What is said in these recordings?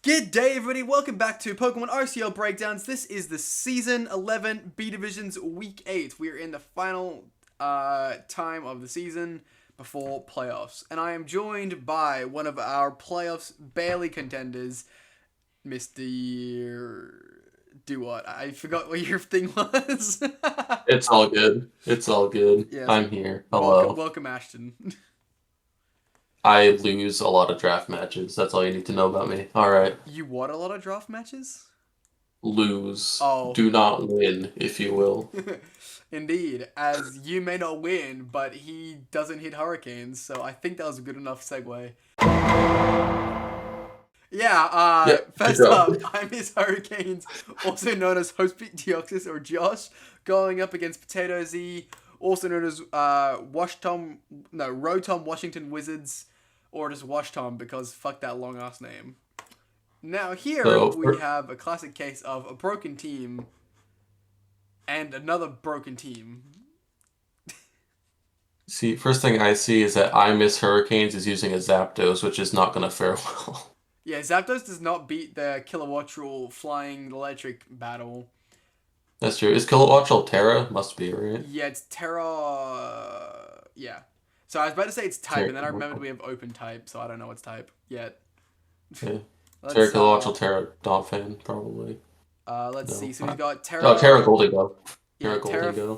Good day, everybody. Welcome back to Pokemon RCL Breakdowns. This is the Season 11 B Divisions Week 8. We're in the final time of the season before playoffs. And I am joined by one of our playoffs barely contenders, Mr. Dewott. I forgot what your thing was. It's all good. It's all good. Yes. I'm here. Hello. Welcome, Ashton. I lose a lot of draft matches. That's all you need to know about me. Alright. You won a lot of draft matches? Lose. Oh. Do not win, if you will. Indeed, as you may not win, but he doesn't hit hurricanes, so I think that was a good enough segue. First up, I miss Hurricanes, also known as Hostpeak Deoxys or Josh, going up against Potato Z, also known as Rotom Washington Wizards, or just Washtom, because fuck that long ass name. Now here we have a classic case of a broken team and another broken team. See, first thing I see is that I Miss Hurricanes is using a Zapdos, which is not going to fare well. Yeah, Zapdos does not beat the Kilowattrel flying electric battle. That's true. Is Kilowattrel Terra? Must be, right? Yeah, it's Terra... Yeah. So I was about to say it's type, and then I remembered we have open type, so I don't know what's type yet. Yeah. Terra Kilowattrel, Terra Dolphin, probably. Let's see. So we've got Terra... Oh, Terra Goldigo. Terra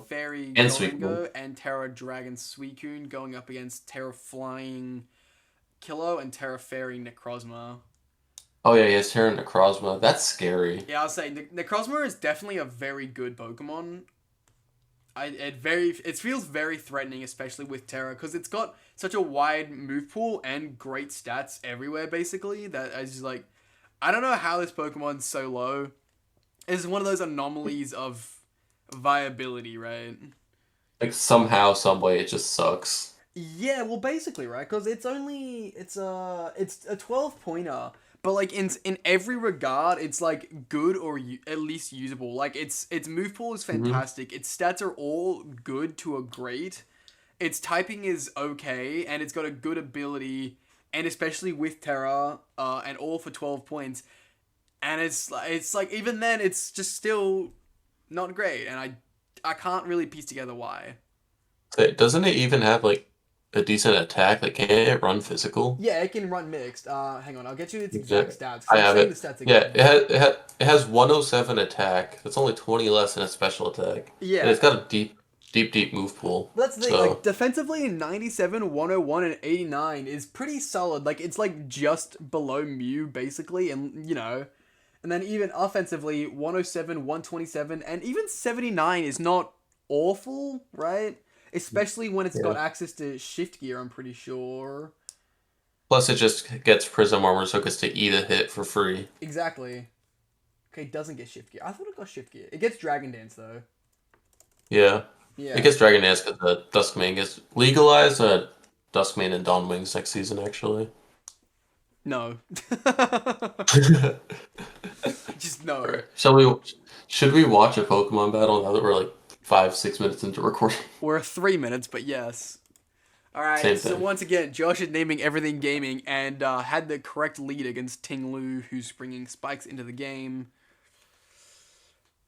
Fairy Goldigo and Terra Dragon Suicune going up against Terra Flying Kilo and Terra Fairy Necrozma. Oh yeah, he has Terra Necrozma. That's scary. Yeah, I'll say Necrozma is definitely a very good Pokemon. It feels very threatening, especially with Terra, because it's got such a wide move pool and great stats everywhere, basically, that I just like... I don't know how this Pokemon's so low. It's one of those anomalies of viability, right? Like, somehow, someway, it just sucks. Yeah, well, basically, right? Because it's a 12-pointer, but like in every regard, it's like good or at least usable. Like its move pool is fantastic. Its stats are all good to a great. Its typing is okay, and it's got a good ability, and especially with Terra, and all for 12 points. And it's like even then, it's just still not great, and I can't really piece together why. Doesn't it even have like a decent attack? Like, can it run physical? Yeah, it can run mixed. Hang on, I'll get you its exact stats. I have it. The stats again. Yeah, it has 107 attack. That's only 20 less than a special attack. Yeah. And it's got a deep move pool. That's the thing, like, defensively, 97, 101, and 89 is pretty solid. Like, it's, like, just below Mew, basically, and, you know... And then even offensively, 107, 127, and even 79 is not awful, right? Especially when it's got access to shift gear, I'm pretty sure. Plus, it just gets Prism Armor, so it gets to eat a hit for free. Exactly. Okay, it doesn't get shift gear. I thought it got shift gear. It gets Dragon Dance, though. Yeah. It gets Dragon Dance because the Duskmane gets legalized. Duskmane and Dawnwings next season, actually. No. Just no. Should we watch a Pokemon battle now that we're like 5-6 minutes into recording? We're 3 minutes, but yes. Alright, so once again, Josh is naming everything gaming and had the correct lead against Ting Lu, who's bringing spikes into the game.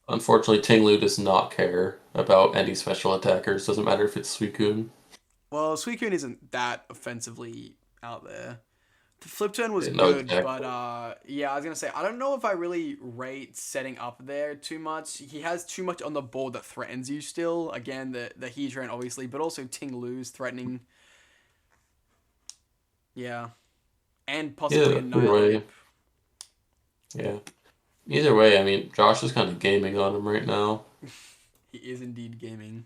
Unfortunately, Ting Lu does not care about any special attackers. Doesn't matter if it's Suicune. Well, Suicune isn't that offensively out there. The flip turn was good, but yeah, I was gonna say I don't know if I really rate setting up there too much. He has too much on the board that threatens you still. Again, the Hydreigon obviously, but also Ting Lu's threatening. Yeah, and possibly a Nihilate. Yeah. Either way, I mean, Josh is kind of gaming on him right now. He is indeed gaming.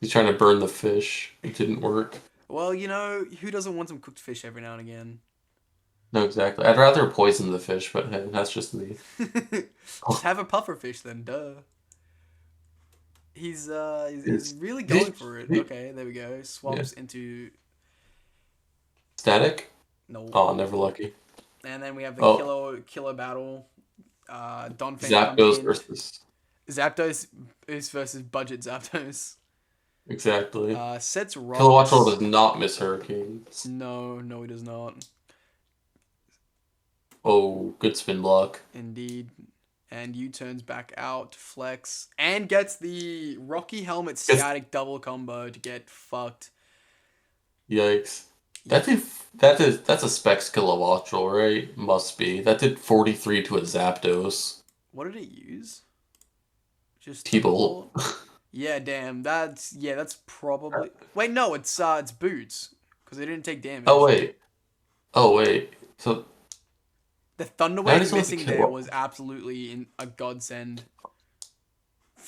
He's trying to burn the fish. It didn't work. Well, you know, who doesn't want some cooked fish every now and again? No, exactly. I'd rather poison the fish, but hey, that's just me. Just have a puffer fish then, duh. He's really going for it. Okay, there we go. Swaps into... Static? No. Oh, never lucky. And then we have the killer battle. Zapdos versus... Zapdos is versus Budget Zapdos. Exactly. Sets rocks. Kilowattrel does not miss Hurricanes. No, he does not. Oh, good spin block. Indeed. And U-turns back out to flex. And gets the Rocky Helmet static double combo to get fucked. Yikes. That's a Specs Kilowattrel, right? Must be. That did 43 to a Zapdos. What did it use? Just T-Bolt. Yeah, damn. That's probably. Wait, no, it's boots because they didn't take damage. Oh wait. So the Thunder Wave missing there was absolutely a godsend.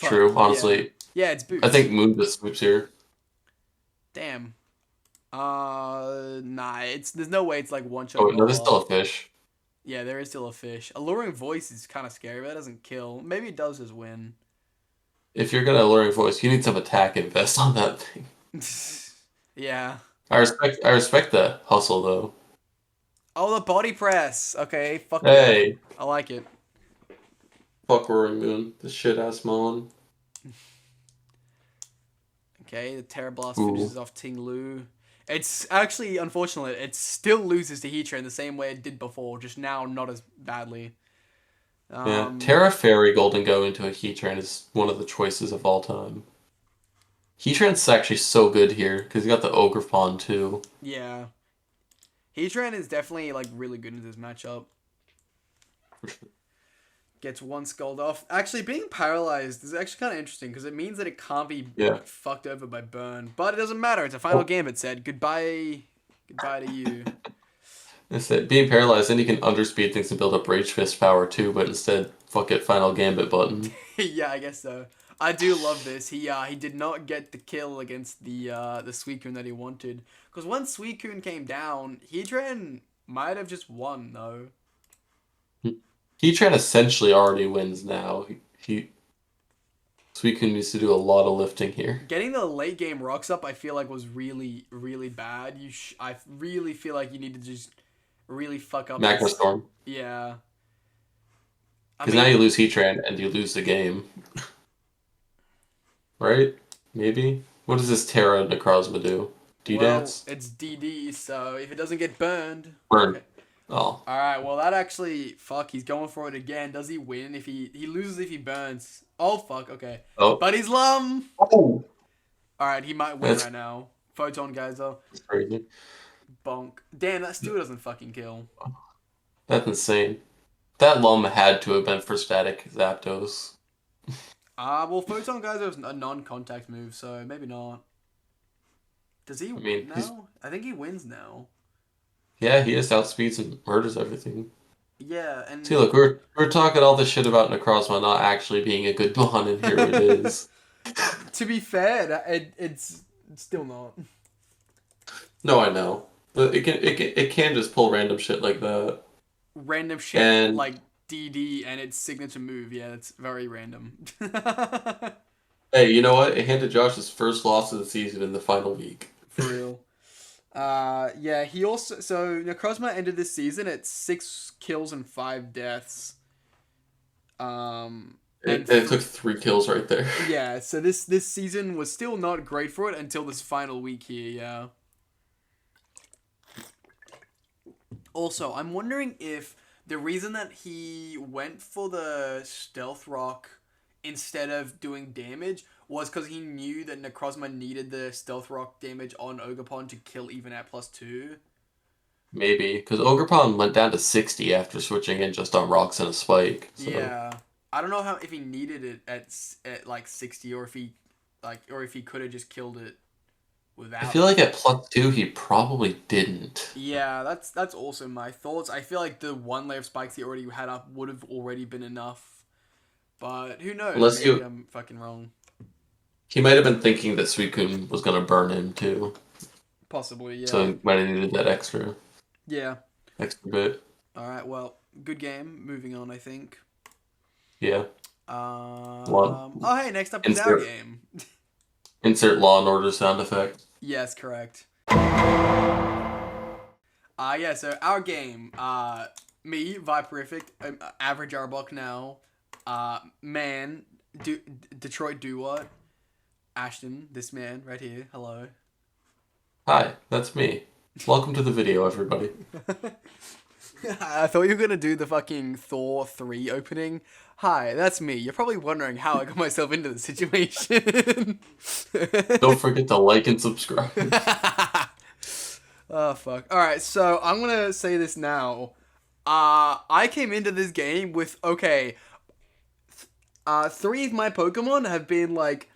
True, honestly. Yeah, it's boots. I think Moon just swoops here. Damn. Nah. There's no way it's like one shot. Oh wait, no, there's still a fish. Yeah, there is still a fish. Alluring Voice is kind of scary, but that doesn't kill. Maybe it does just win. If you're gonna Alluring Voice, you need some attack invest on that thing. Yeah. I respect the hustle though. Oh, the body press. Okay, fuck. Hey. Yeah. I like it. Fuck Roaring Moon, the shit ass Mon. Okay, the Terra Blast finishes off Ting Lu. It's actually unfortunate. It still loses to Heatran the same way it did before, just now not as badly. Yeah, Terra Fairy Golden Go into a Heatran is one of the choices of all time. Heatran's actually so good here because he got the Ogre Pond too. Yeah, Heatran is definitely like really good in this matchup. Gets one Scald off. Actually, being paralyzed is actually kind of interesting because it means that it can't be fucked over by burn. But it doesn't matter. It's a final gambit said. Goodbye to you. It's that being paralyzed, then you can underspeed things and build up Rage Fist power too, but instead, fuck it, final gambit button. Yeah, I guess so. I do love this. He did not get the kill against the Suicune that he wanted. Because once Suicune came down, Heatran might have just won though. Heatran essentially already wins now. Suicune needs to do a lot of lifting here. Getting the late game rocks up, I feel like was really, really bad. I really feel like you need to just really fuck up. Magma Storm. Yeah. Because now you lose Heatran and you lose the game. Right? Maybe? What does this Terra Necrozma do? D-Dance? Well, it's DD, so if it doesn't get burned... Burn. Okay. Oh. Alright, well that actually... Fuck, he's going for it again. Does he win? If he loses if he burns. Oh, fuck, okay. Oh. But he's Lum! Oh! Alright, he might win right now. Photon Geyser. That's crazy. Bonk. Damn, that still doesn't fucking kill. That's insane. That Lum had to have been for static Zapdos. Well, Photon Geyser is a non-contact move, so maybe not. Does he win now? I think he wins now. Yeah, he just outspeeds and murders everything. Yeah, and... See, look, we're talking all this shit about Necrozma not actually being a good Mon, and here it is. To be fair, it's still not. No, I know. But it can just pull random shit like that. Random shit like DD and its signature move. Yeah, it's very random. Hey, you know what? It handed Josh his first loss of the season in the final week. For real. Yeah, he also... So, Necrozma ended this season at 6 kills and 5 deaths. It took 3 kills right there. Yeah, so this season was still not great for it until this final week here, yeah. Also, I'm wondering if the reason that he went for the Stealth Rock instead of doing damage was because he knew that Necrozma needed the Stealth Rock damage on Ogerpon to kill even at +2. Maybe, because Ogerpon went down to 60 after switching in just on rocks and a spike. So. Yeah. I don't know if he needed it at like 60 or if he could have just killed it without. I feel like at +2 he probably didn't. Yeah, that's also my thoughts. I feel like the one layer of spikes he already had up would have already been enough. But who knows? Maybe I'm fucking wrong. He might have been thinking that Suicune was going to burn him too. Possibly, yeah. So he might have needed that extra. Yeah. Extra bit. Alright, well, good game. Moving on, I think. Yeah. Oh, hey, next up is our game. Insert Law and Order sound effect. Yes, correct. Yeah, so our game. Me, Viperific, average Arbok now. Man, Detroit Dewott. Ashton, this man right here. Hello. Hi, that's me. Welcome to the video, everybody. I thought you were gonna do the fucking Thor 3 opening. Hi, that's me. You're probably wondering how I got myself into this situation. Don't forget to like and subscribe. Oh, fuck. Alright, so I'm gonna say this now. I came into this game with, okay, three of my Pokemon have been, like,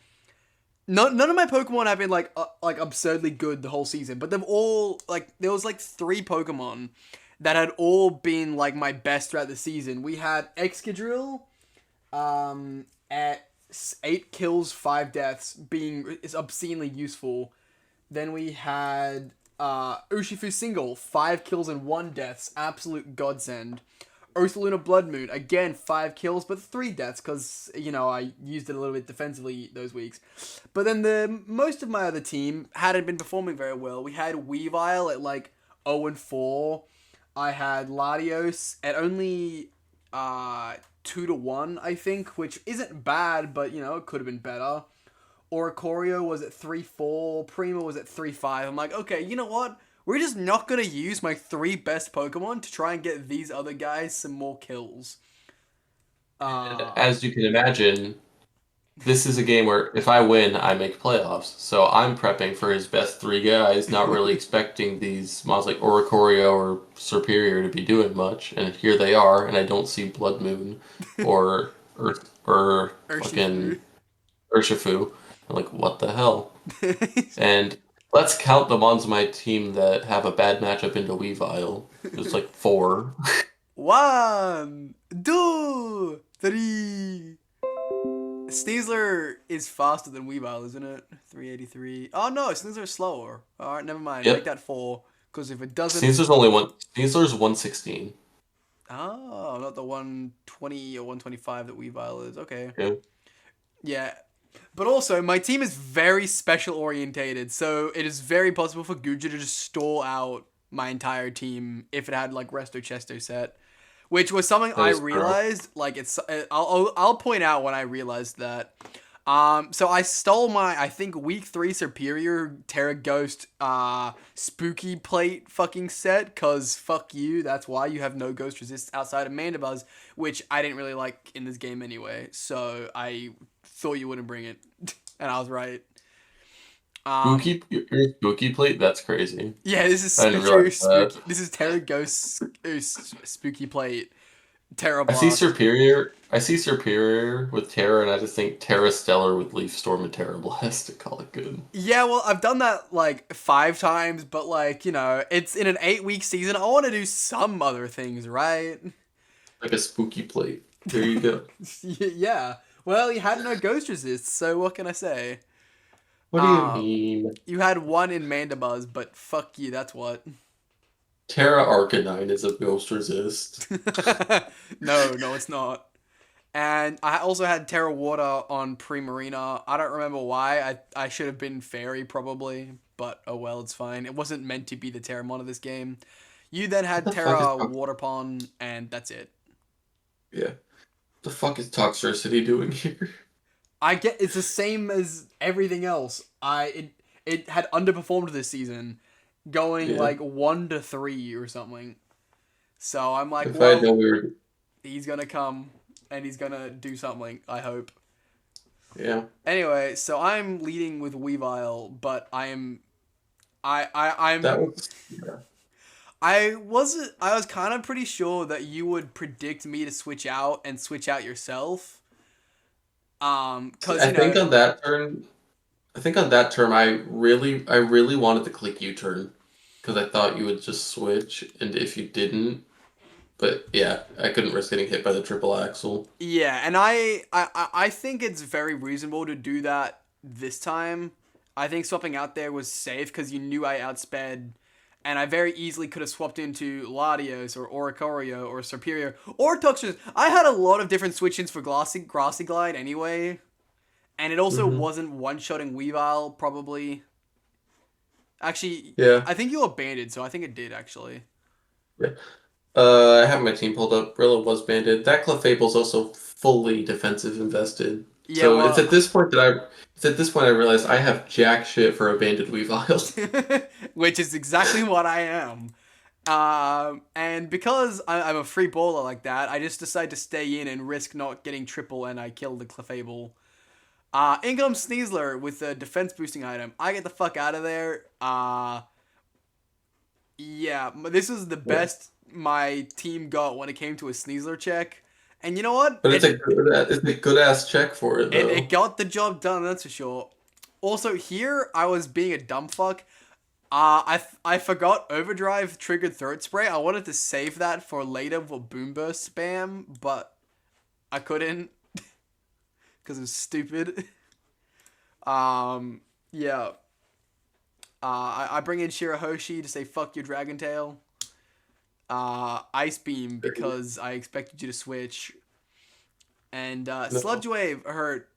none of my Pokemon have been, like absurdly good the whole season, but they've all, like, there was, like, three Pokemon that had all been, like, my best throughout the season. We had Excadrill, at 8 kills, 5 deaths, being is obscenely useful. Then we had Urshifu Single, 5 kills and 1 deaths, absolute godsend. Ursaluna Blood Moon, again 5 kills but 3 deaths because, you know, I used it a little bit defensively those weeks. But then the most of my other team hadn't been performing very well. We had Weavile at like 0-4. I had Latios at only 2-1, I think, which isn't bad, but, you know, it could have been better. Oricorio was at 3-4. Prima was at 3-5. I'm like, okay, you know what? We're just not going to use my 3 best Pokemon to try and get these other guys some more kills. As you can imagine, this is a game where if I win, I make playoffs. So I'm prepping for his best 3 guys, not really expecting these mons like Oricorio or Superior to be doing much. And here they are, and I don't see Blood Moon or fucking Urshifu. I'm like, what the hell? And let's count the mons on my team that have a bad matchup into Weavile. It's like 4. 1, 2, 3. Sneasler is faster than Weavile, isn't it? 383. Oh no, Sneasler is slower. Alright, never mind. Yep. Make that 4. Because if it doesn't... Sneasler's only one. Sneasler's 116. Oh, not the 120 or 125 that Weavile is. Okay. Yeah. Yeah. But also, my team is very special orientated, so it is very possible for Guja to just stall out my entire team if it had like Resto Chesto set, which was something I realized. Like I'll point out when I realized that. So I stole my, I think, week 3 Superior Terra Ghost Spooky Plate fucking set, cause fuck you. That's why you have no Ghost Resist outside of Mandibuzz, which I didn't really like in this game anyway. So I thought you wouldn't bring it, and I was right. Your Spooky Plate? That's crazy. Yeah, this is Spooky. This is Terra Ghost Spooky Plate. Terra Blast. I see Superior with Terra, and I just think Terra Stellar with Leaf Storm and Terra Blast to call it good. Yeah, well, I've done that like 5 times, but like, you know, it's in an 8-week season. I want to do some other things, right? Like a Spooky Plate. There you go. Yeah. Well, you had no Ghost Resist, so what can I say? What do you mean? You had 1 in Mandibuzz, but fuck you, that's what. Terra Arcanine is a Ghost Resist. No, it's not. And I also had Terra Water on Primarina. I don't remember why. I should have been Fairy, probably. But, oh well, it's fine. It wasn't meant to be the Terramon of this game. You then had Terra Water Pond, and that's it. Yeah. The fuck is Toxtricity doing here? It's the same as everything else. It had underperformed this season, going like 1-3 or something. So I'm like, he's gonna come and he's gonna do something, I hope. Yeah. Anyway, so I'm leading with Weavile, but I'm I was kind of pretty sure that you would predict me to switch out and switch out yourself. Cause I think on that term, I really wanted to click U-turn because I thought you would just switch, and if you didn't, but yeah, I couldn't risk getting hit by the triple axle. Yeah, and I think it's very reasonable to do that this time. I think swapping out there was safe because you knew I outsped. And I very easily could have swapped into Latios or Oricorio or Superior or Toxtricity. I had a lot of different switch-ins for Grassy Glide anyway. And it also wasn't one-shotting Weavile, probably. Actually, yeah. I think you were banded, so I think it did, actually. Yeah. I have my team pulled up. Rilla was banded. That Clefable's also fully defensive invested. Yeah, so well, it's at this point I realized I have jack shit for a banded Weavile. Which is exactly what I am. And because I'm a free baller like that, I just decide to stay in and risk not getting triple, and I kill the Clefable. In comes Sneasler with a defense boosting item. I get the fuck out of there. Yeah, this is the best my team got when it came to a Sneasler check. And you know what? But it's a good ass check for it though. It got the job done, that's for sure. Also, here I was being a dumb fuck. I forgot Overdrive triggered Throat Spray. I wanted to save that for later for Boom Burst spam, but I couldn't because it was stupid. Yeah. I bring in Shirahoshi to say fuck your Dragon Tail. Ice Beam because I expected you to switch. And Sludge Wave hurt.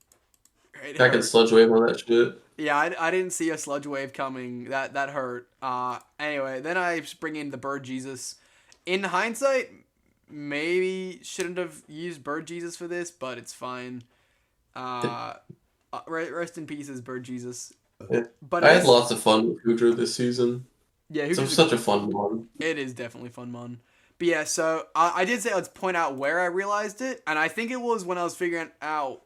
I can Sludge Wave on that shit. Yeah, I didn't see a Sludge Wave coming. That hurt. Anyway, then I just bring in the Bird Jesus. In hindsight, maybe shouldn't have used Bird Jesus for this, but it's fine. Rest in pieces, Bird Jesus. But I had lots of fun with Houdra this season. Yeah, it's such a fun one. It is definitely fun one. But yeah, so I did say let's point out where I realized it, and I think it was when I was figuring out,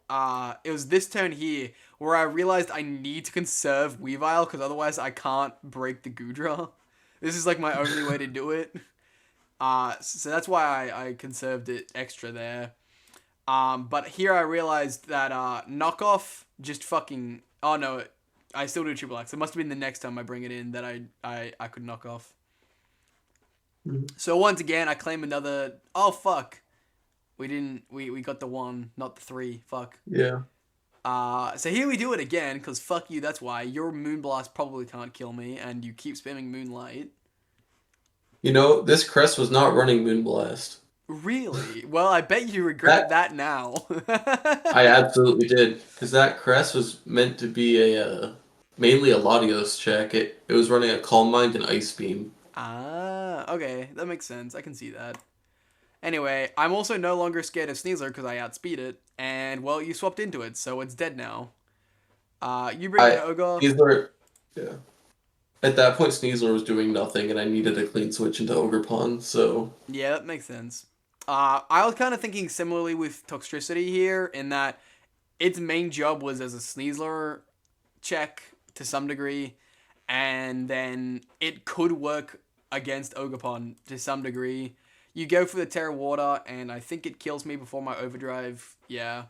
it was this turn here, where I realized I need to conserve Weavile, because otherwise I can't break the Goodra. This is like my only way to do it. So that's why I conserved it extra there. But here I realized that knockoff just fucking... Oh no, I still do triple X. It must have been the next time I bring it in that I could knock off. So once again, I claim another... Oh, fuck. We got the 1, not the 3. Fuck. Yeah. So here we do it again, because fuck you, that's why. Your Moonblast probably can't kill me, and you keep spamming Moonlight. You know, this Crest was not running Moonblast. Really? Well, I bet you regret that now. I absolutely did, because that Crest was meant to be mainly a Latios check. It was running a Calm Mind and Ice Beam. Okay, that makes sense. I can see that. Anyway, I'm also no longer scared of Sneasler because I outspeed it, and well, you swapped into it, so it's dead now. You bring in Ogre. Sneasler, yeah. At that point, Sneasler was doing nothing, and I needed a clean switch into Ogerpon, so... Yeah, that makes sense. I was kind of thinking similarly with Toxtricity here, in that its main job was as a Sneasler check to some degree, and then it could work against Ogerpon to some degree. You go for the Terra Water, and I think it kills me before my Overdrive. Yeah,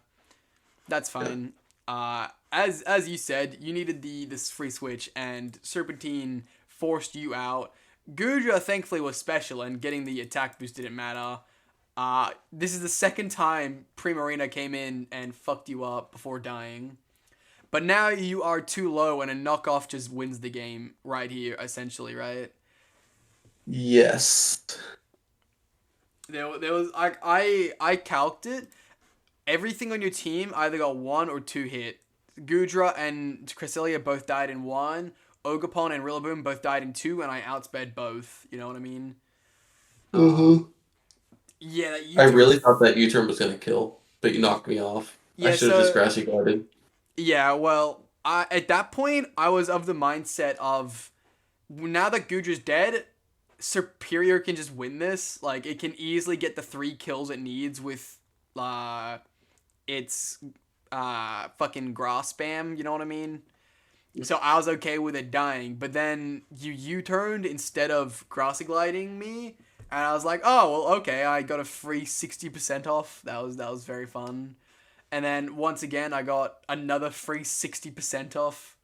that's fine. Yeah. As you said, you needed this free switch, and Serpentine forced you out. Goodra thankfully was special, and getting the attack boost didn't matter. This is the second time Primarina came in and fucked you up before dying. But now you are too low, and a knockoff just wins the game right here, essentially, right? Yes. There was I calced it. Everything on your team either got 1 or 2 hit. Goodra and Cresselia both died in 1. Ogerpon and Rillaboom both died in 2, and I outsped both. You know what I mean? Yeah. I really thought that U-turn was gonna kill, but you knocked me off. Yeah, I should have just grassy guarded. Yeah, well, at that point, I was of the mindset of, now that Goodra's dead, Superior can just win this. Like, it can easily get the 3 kills it needs with its fucking grass spam, you know what I mean? So I was okay with it dying, but then you U-turned instead of grassy gliding me, and I was like, oh, well, okay, I got a free 60% off. That was very fun. And then once again, I got another free 60% off.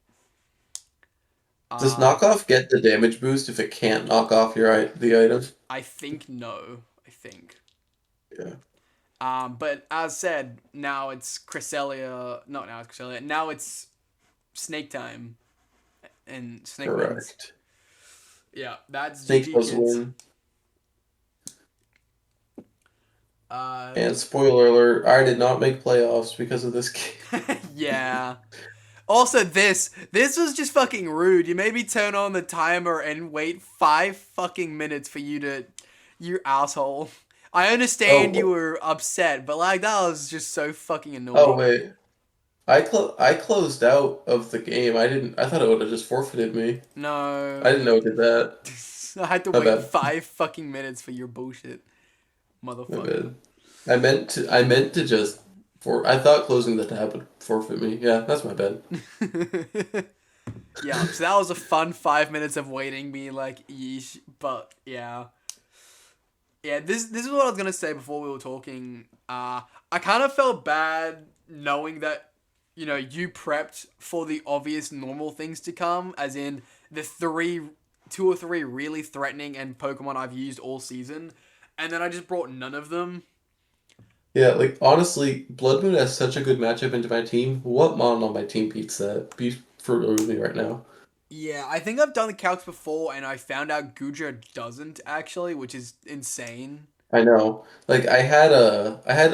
Does knockoff get the damage boost if it can't knock off the item? I think no. I think. Yeah. But as said, now it's Cresselia. No, now it's Cresselia. Now it's Snake time. And Snake wins. Yeah, that's Snake GG, does kids. win. And spoiler alert, I did not make playoffs because of this game. Yeah. Also, this was just fucking rude. You made me turn on the timer and wait 5 fucking minutes for you to... You asshole. I understand you were upset, but like, that was just so fucking annoying. Oh, wait. I closed out of the game. I thought it would have just forfeited me. No. I didn't know it did that. I had to My wait bad. 5 fucking minutes for your bullshit, My motherfucker. bad. I meant to just I thought closing the tab would forfeit me. Yeah, that's my bad. Yeah, so that was a fun 5 minutes of waiting, being like, yeesh. But yeah, This is what I was gonna say before we were talking. I kind of felt bad knowing that, you prepped for the obvious normal things to come, as in the 2 or 3 really threatening and Pokemon I've used all season, and then I just brought none of them. Yeah, like honestly, Blood Moon has such a good matchup into my team. What mon on my team beats that? Be for real with me right now. Yeah, I think I've done the calcs before, and I found out Gudra doesn't actually, which is insane. I know. Like I had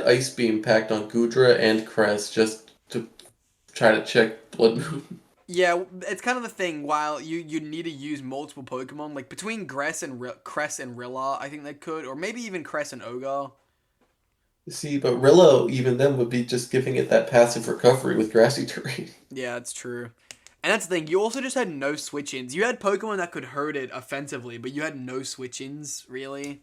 Ice Beam packed on Gudra and Crest just to try to check Blood Moon. Yeah, it's kind of the thing. While you need to use multiple Pokemon, like between Cress and Rilla, I think they could, or maybe even Cress and Ogre. See, but Rillo even then would be just giving it that passive recovery with grassy terrain. Yeah, that's true. And that's the thing. You also just had no switch-ins. You had Pokemon that could hurt it offensively, but you had no switch-ins really.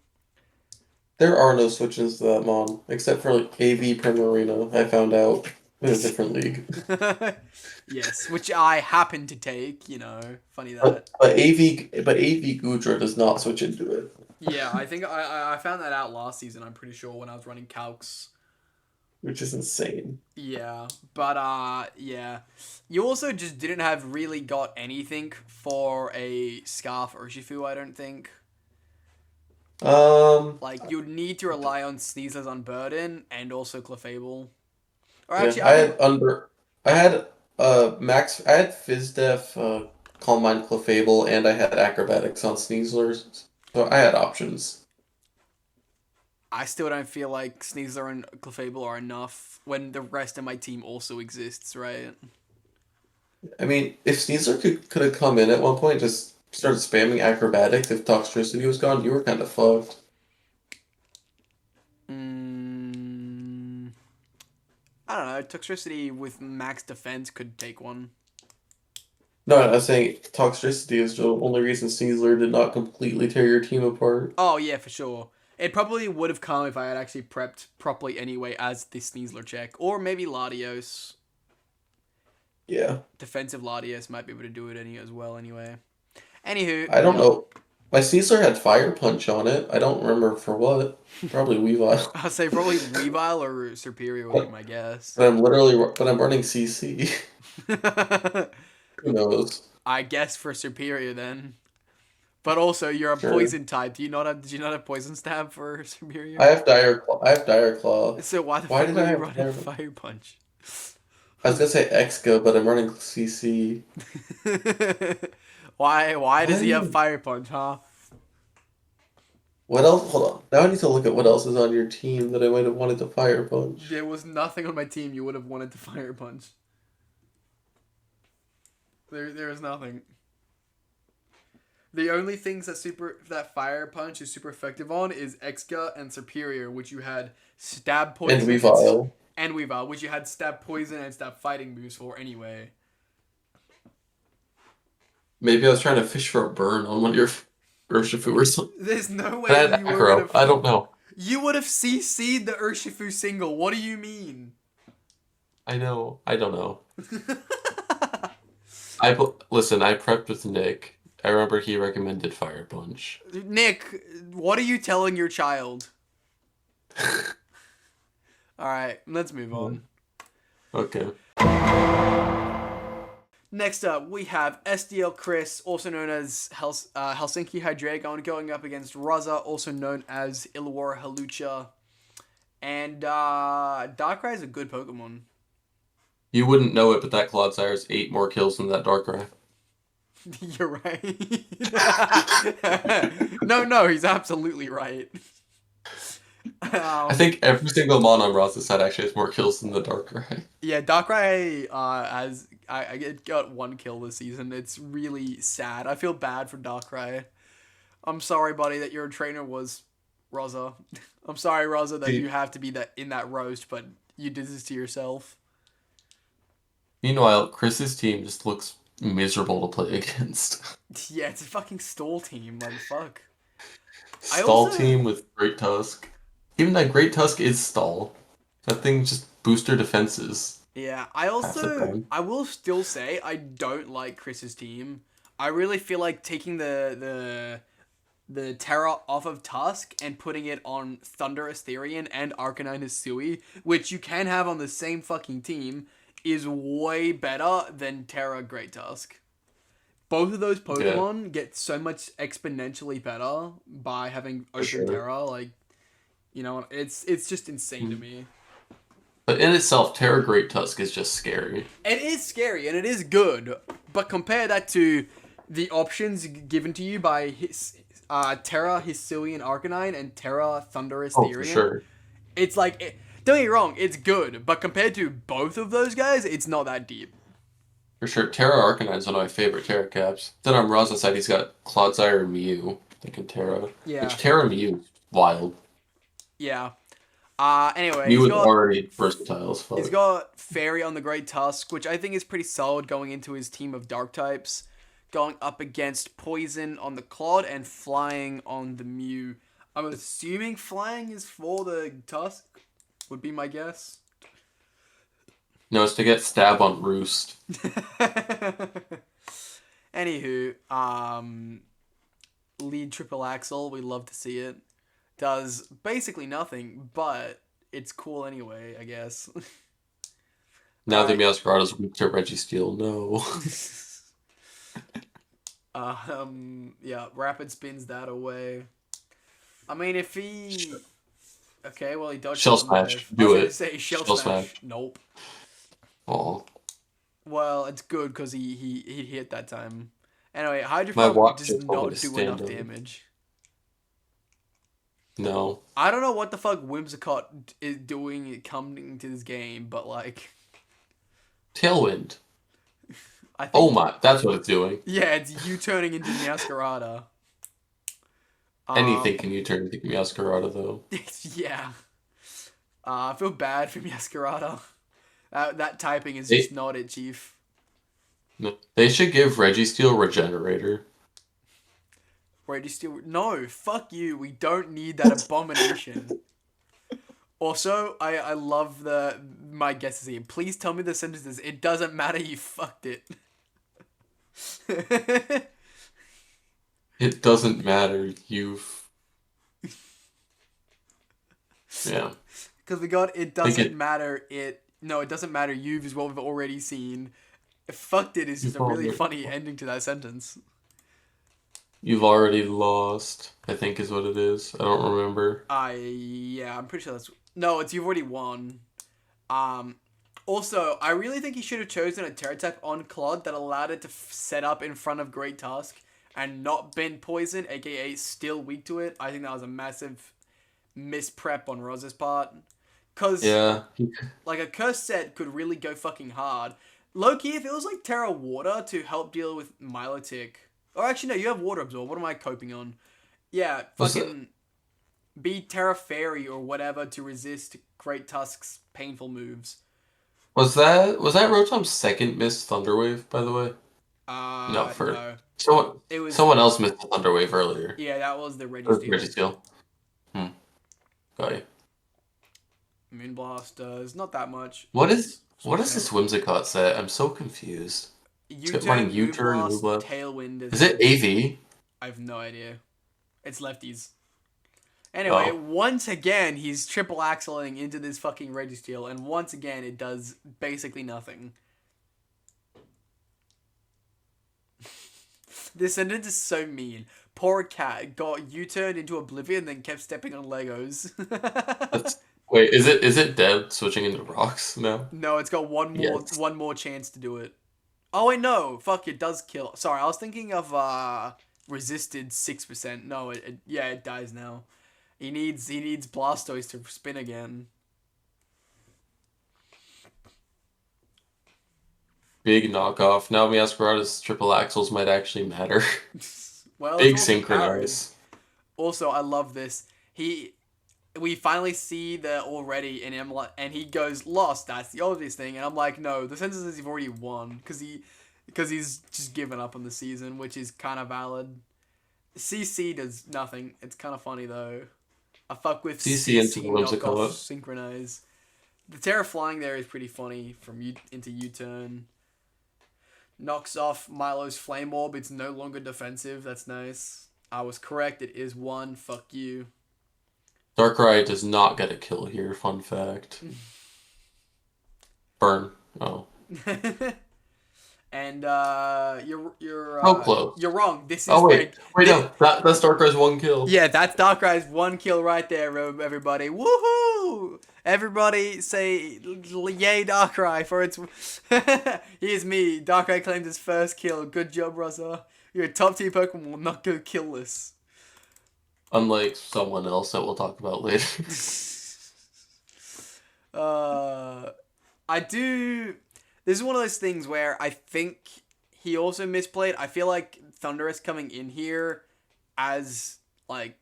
There are no switches to that mon, except for like AV Primarina, I found out in a different league. Yes, which I happen to take. Funny that. But AV Gudra does not switch into it. Yeah, I think I found that out last season. I'm pretty sure when I was running calcs. Which is insane. Yeah, but yeah. You also just didn't have really got anything for a Scarf Urshifu, I don't think. Like, you'd need to rely on Sneasel's Unburden and also Clefable. Or Yeah, actually, I think... I had I had Fizdef, Calm Mind Clefable, and I had Acrobatics on Sneaslers. So I had options. I still don't feel like Sneasler and Clefable are enough when the rest of my team also exists, right? I mean, if Sneasler could have come in at one point, just started spamming Acrobatics if Toxtricity was gone, you were kind of fucked. I don't know. Toxtricity with max defense could take one. No, I was saying Toxtricity is the only reason Sneasler did not completely tear your team apart. Oh, yeah, for sure. It probably would have come if I had actually prepped properly anyway as the Sneasler check. Or maybe Latios. Yeah. Defensive Latios might be able to do it as well anyway. Anywho. I don't know. My Sneasler had Fire Punch on it. I don't remember for what. Probably Weavile. I'll say probably Weavile or Superior would be my guess. But I'm running CC. Who knows? I guess for Superior then. But also, you're a poison type. Did you not have Poison Stab for Superior? I have Dire Claw. So why the fuck are you running Fire Punch? I was gonna say Exca, but I'm running CC. Why does he have Fire Punch, huh? What else? Hold on. Now I need to look at what else is on your team that I might have wanted to Fire Punch. There was nothing on my team you would have wanted to Fire Punch. There is nothing. The only things that Fire Punch is super effective on is Exca and Superior, which you had Stab Poison and Weavile. And Weavile, which you had Stab Poison and Stab Fighting moves for anyway. Maybe I was trying to fish for a burn on one of your Urshifu or something. There's no way I had Acro. I don't know. You would have CC'd the Urshifu single. What do you mean? I know. I don't know. Listen, I prepped with Nick. I remember he recommended Fire Punch. Nick, what are you telling your child? Alright, let's move on. Okay. Next up, we have SDL Chris, also known as Helsinki Hydreigon, going up against Raza, also known as Illawarra Hawlucha. And Darkrai is a good Pokemon. You wouldn't know it, but that Clodsire has 8 more kills than that Darkrai. You're right. No, he's absolutely right. I think every single mon on Raza's side actually has more kills than the Darkrai. Yeah, Darkrai I got 1 kill this season. It's really sad. I feel bad for Darkrai. I'm sorry, buddy, that your trainer was Raza. I'm sorry, Raza, that you have to be in that roast, but you did this to yourself. Meanwhile, Chris's team just looks miserable to play against. Yeah, it's a fucking stall team. Like, fuck. Stall team with Great Tusk. Even that Great Tusk is stall. That thing just booster defenses. Yeah, I will still say I don't like Chris's team. I really feel like taking the Terra off of Tusk and putting it on Thunder Asterion and Arcanine Hisui, which you can have on the same fucking team, is way better than Terra Great Tusk. Both of those Pokemon get so much exponentially better by having Open Terra. Like, you know, it's just insane to me. But in itself, Terra Great Tusk is just scary. It is scary and it is good, but compare that to the options given to you by Terra Hisui and Arcanine and Terra Thunderous Therian. For sure. It's like, don't get me wrong, it's good, but compared to both of those guys, it's not that deep. For sure, Terra Arcanine is one of my favorite Terra caps. Then on Raza's side, he's got Clodsire and Mew, like in Terra. Yeah. Which Terra Mew is wild. Yeah. Anyway, Mew is already versatile as fuck. He's got Fairy on the Great Tusk, which I think is pretty solid going into his team of Dark types. Going up against Poison on the Clod and Flying on the Mew. I'm assuming Flying is for the Tusk, would be my guess. No, it's to get Stab on Roost. Anywho, lead triple axle, we love to see it. Does basically nothing, but it's cool anyway, I guess. Now the Meowscarada's weak to Registeel, no. Yeah, Rapid spins that away. I mean, if he... Okay, well, he dodged... Shell Smash, do it. Say Shell Smash. Nope. Oh. Well, it's good because he hit that time. Anyway, Hydreigon does not do enough damage. No. I don't know what the fuck Whimsicott is doing coming to this game, but like... Tailwind. Oh my, that's what it's doing. Yeah, it's you turning into Meowscarada. Anything can you turn into Meowscarada, though. Yeah. I feel bad for Meowscarada. That typing is just not it, Chief. No, they should give Registeel Regenerator. Registeel... No, fuck you. We don't need that abomination. Also, I love my guesses here. Please tell me the sentences. It doesn't matter, you fucked it. It doesn't matter, you've... Yeah. Because we got it doesn't matter, No, it doesn't matter, you've is what we've already seen. Fucked it is just a really funny ending to that sentence. You've already lost, I think is what it is. I don't remember. Yeah, I'm pretty sure that's... No, it's you've already won. Also, I really think he should have chosen a Terra type on Clod that allowed it to set up in front of Great Tusk and not been Poison, aka still weak to it. I think that was a massive misprep on Roz's part. Because, like, a Curse set could really go fucking hard. Low-key, if it was, like, Terra Water to help deal with Milotic... Or actually, no, you have Water Absorb. What am I coping on? Yeah, fucking... Be Terra Fairy or whatever to resist Great Tusk's painful moves. Was that Rotom's second missed Thunderwave, by the way? No, first. No. Someone else missed the Thunderwave earlier. Yeah, that was the Registeel. Got you. Moonblast does not that much. What is this Whimsicott set? I'm so confused. U-turn, Moonblast, Tailwind. Is it AV? I have no idea. It's lefties. Anyway, once again, he's triple axling into this fucking Registeel, and once again, it does basically nothing. This sentence is so mean. Poor cat got U-turned into oblivion, then kept stepping on Legos. Wait, is it dead switching into rocks now? No, it's got one more chance to do it. Oh wait, no, fuck, it does kill. Sorry, I was thinking of resisted 6%. No, it dies now. He needs Blastoise to spin again. Big knockoff. Now Meowscarada's triple axles might actually matter. Well, big synchronize. Also, I love this. We finally see the already and he goes lost. That's the obvious thing, and I'm like, no, the sentence is you've already won because because he's just given up on the season, which is kind of valid. CC does nothing. It's kind of funny though. I fuck with CC into CC the knockoff Whimsicott. synchronize. The Terra flying there is pretty funny from into U-turn. Knocks off Milo's Flame Orb. It's no longer defensive. That's nice. I was correct. It is 1. Fuck you. Darkrai does not get a kill here. Fun fact. Burn. Oh. And you're How close? You're wrong. This is wait, no, that's Darkrai's 1 kill. Yeah, that's Darkrai's 1 kill right there, everybody. Woohoo! Everybody say yay Darkrai for its. Here's me. Darkrai claimed his first kill. Good job, Rosa. Your top tier Pokemon will not go killless. Unlike someone else that we'll talk about later. I do. This is one of those things where I think he also misplayed. I feel like Thundurus coming in here as, like,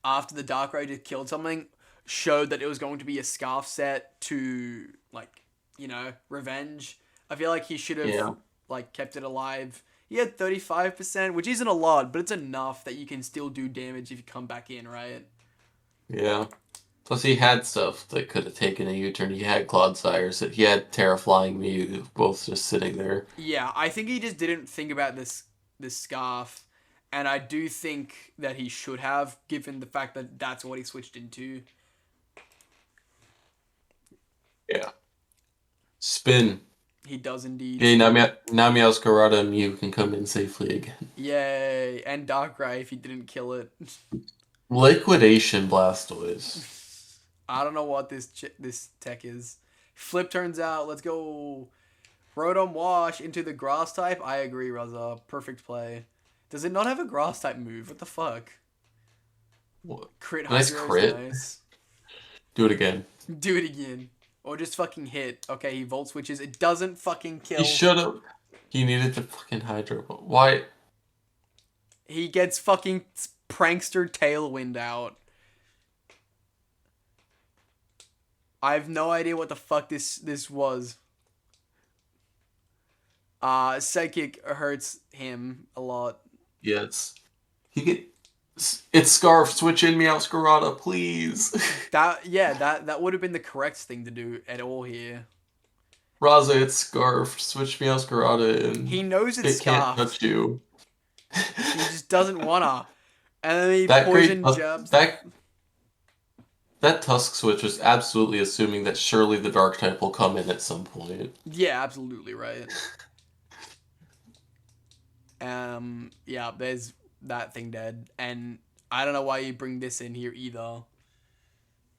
after the Darkrai just killed something, showed that it was going to be a Scarf set to, like, you know, revenge. I feel like he should have, like, kept it alive. He had 35%, which isn't a lot, but it's enough that you can still do damage if you come back in, right? Yeah. Plus, he had stuff that could have taken a U-turn. He had Clodsires. He had Terra Flying Mew, both just sitting there. Yeah, I think he just didn't think about this Scarf, and I do think that he should have, given the fact that that's what he switched into. Yeah. Spin. He does indeed. Okay, now Meowscarada and Mew can come in safely again. Yay, and Darkrai if he didn't kill it. Liquidation Blastoise. I don't know what this tech is. Flip turns out. Let's go. Rotom Wash into the Grass type. I agree, Raza. Perfect play. Does it not have a Grass type move? What the fuck? What? Crit Nice Hydro crit. is nice. Do it again. Do it again. Or just fucking hit. Okay, he Volt Switches. It doesn't fucking kill. He should have. He needed to fucking Hydro. Why? He gets fucking Prankster Tailwind out. I have no idea what the fuck this was. Psychic hurts him a lot. Yes. It's Scarf. Switch in Meowscarada, please. That would have been the correct thing to do at all here. Raza, it's Scarf. Switch Meowscarada in. He knows it's It can't Scarf. touch you. He just doesn't wanna. And then he That poison great jabs. That Tusk Switch was absolutely assuming that surely the Dark type will come in at some point. Yeah, absolutely right. Yeah, there's that thing dead, and I don't know why you bring this in here either.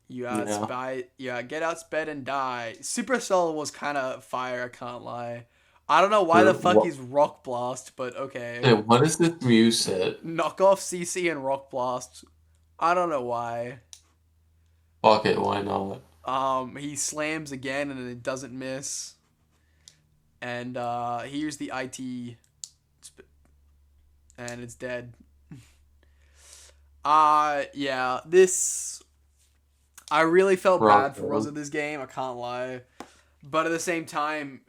You get outsped and die. Supercell was kind of fire, I can't lie. I don't know why the fuck he's Rock Blast, but okay. Hey, what is this Mew set? Knock off CC and Rock Blast. I don't know why. Fuck it, why not? He slams again and it doesn't miss. And here's the IT. And it's dead. Yeah, this... I really felt bad for Rosa this game, I can't lie. But at the same time,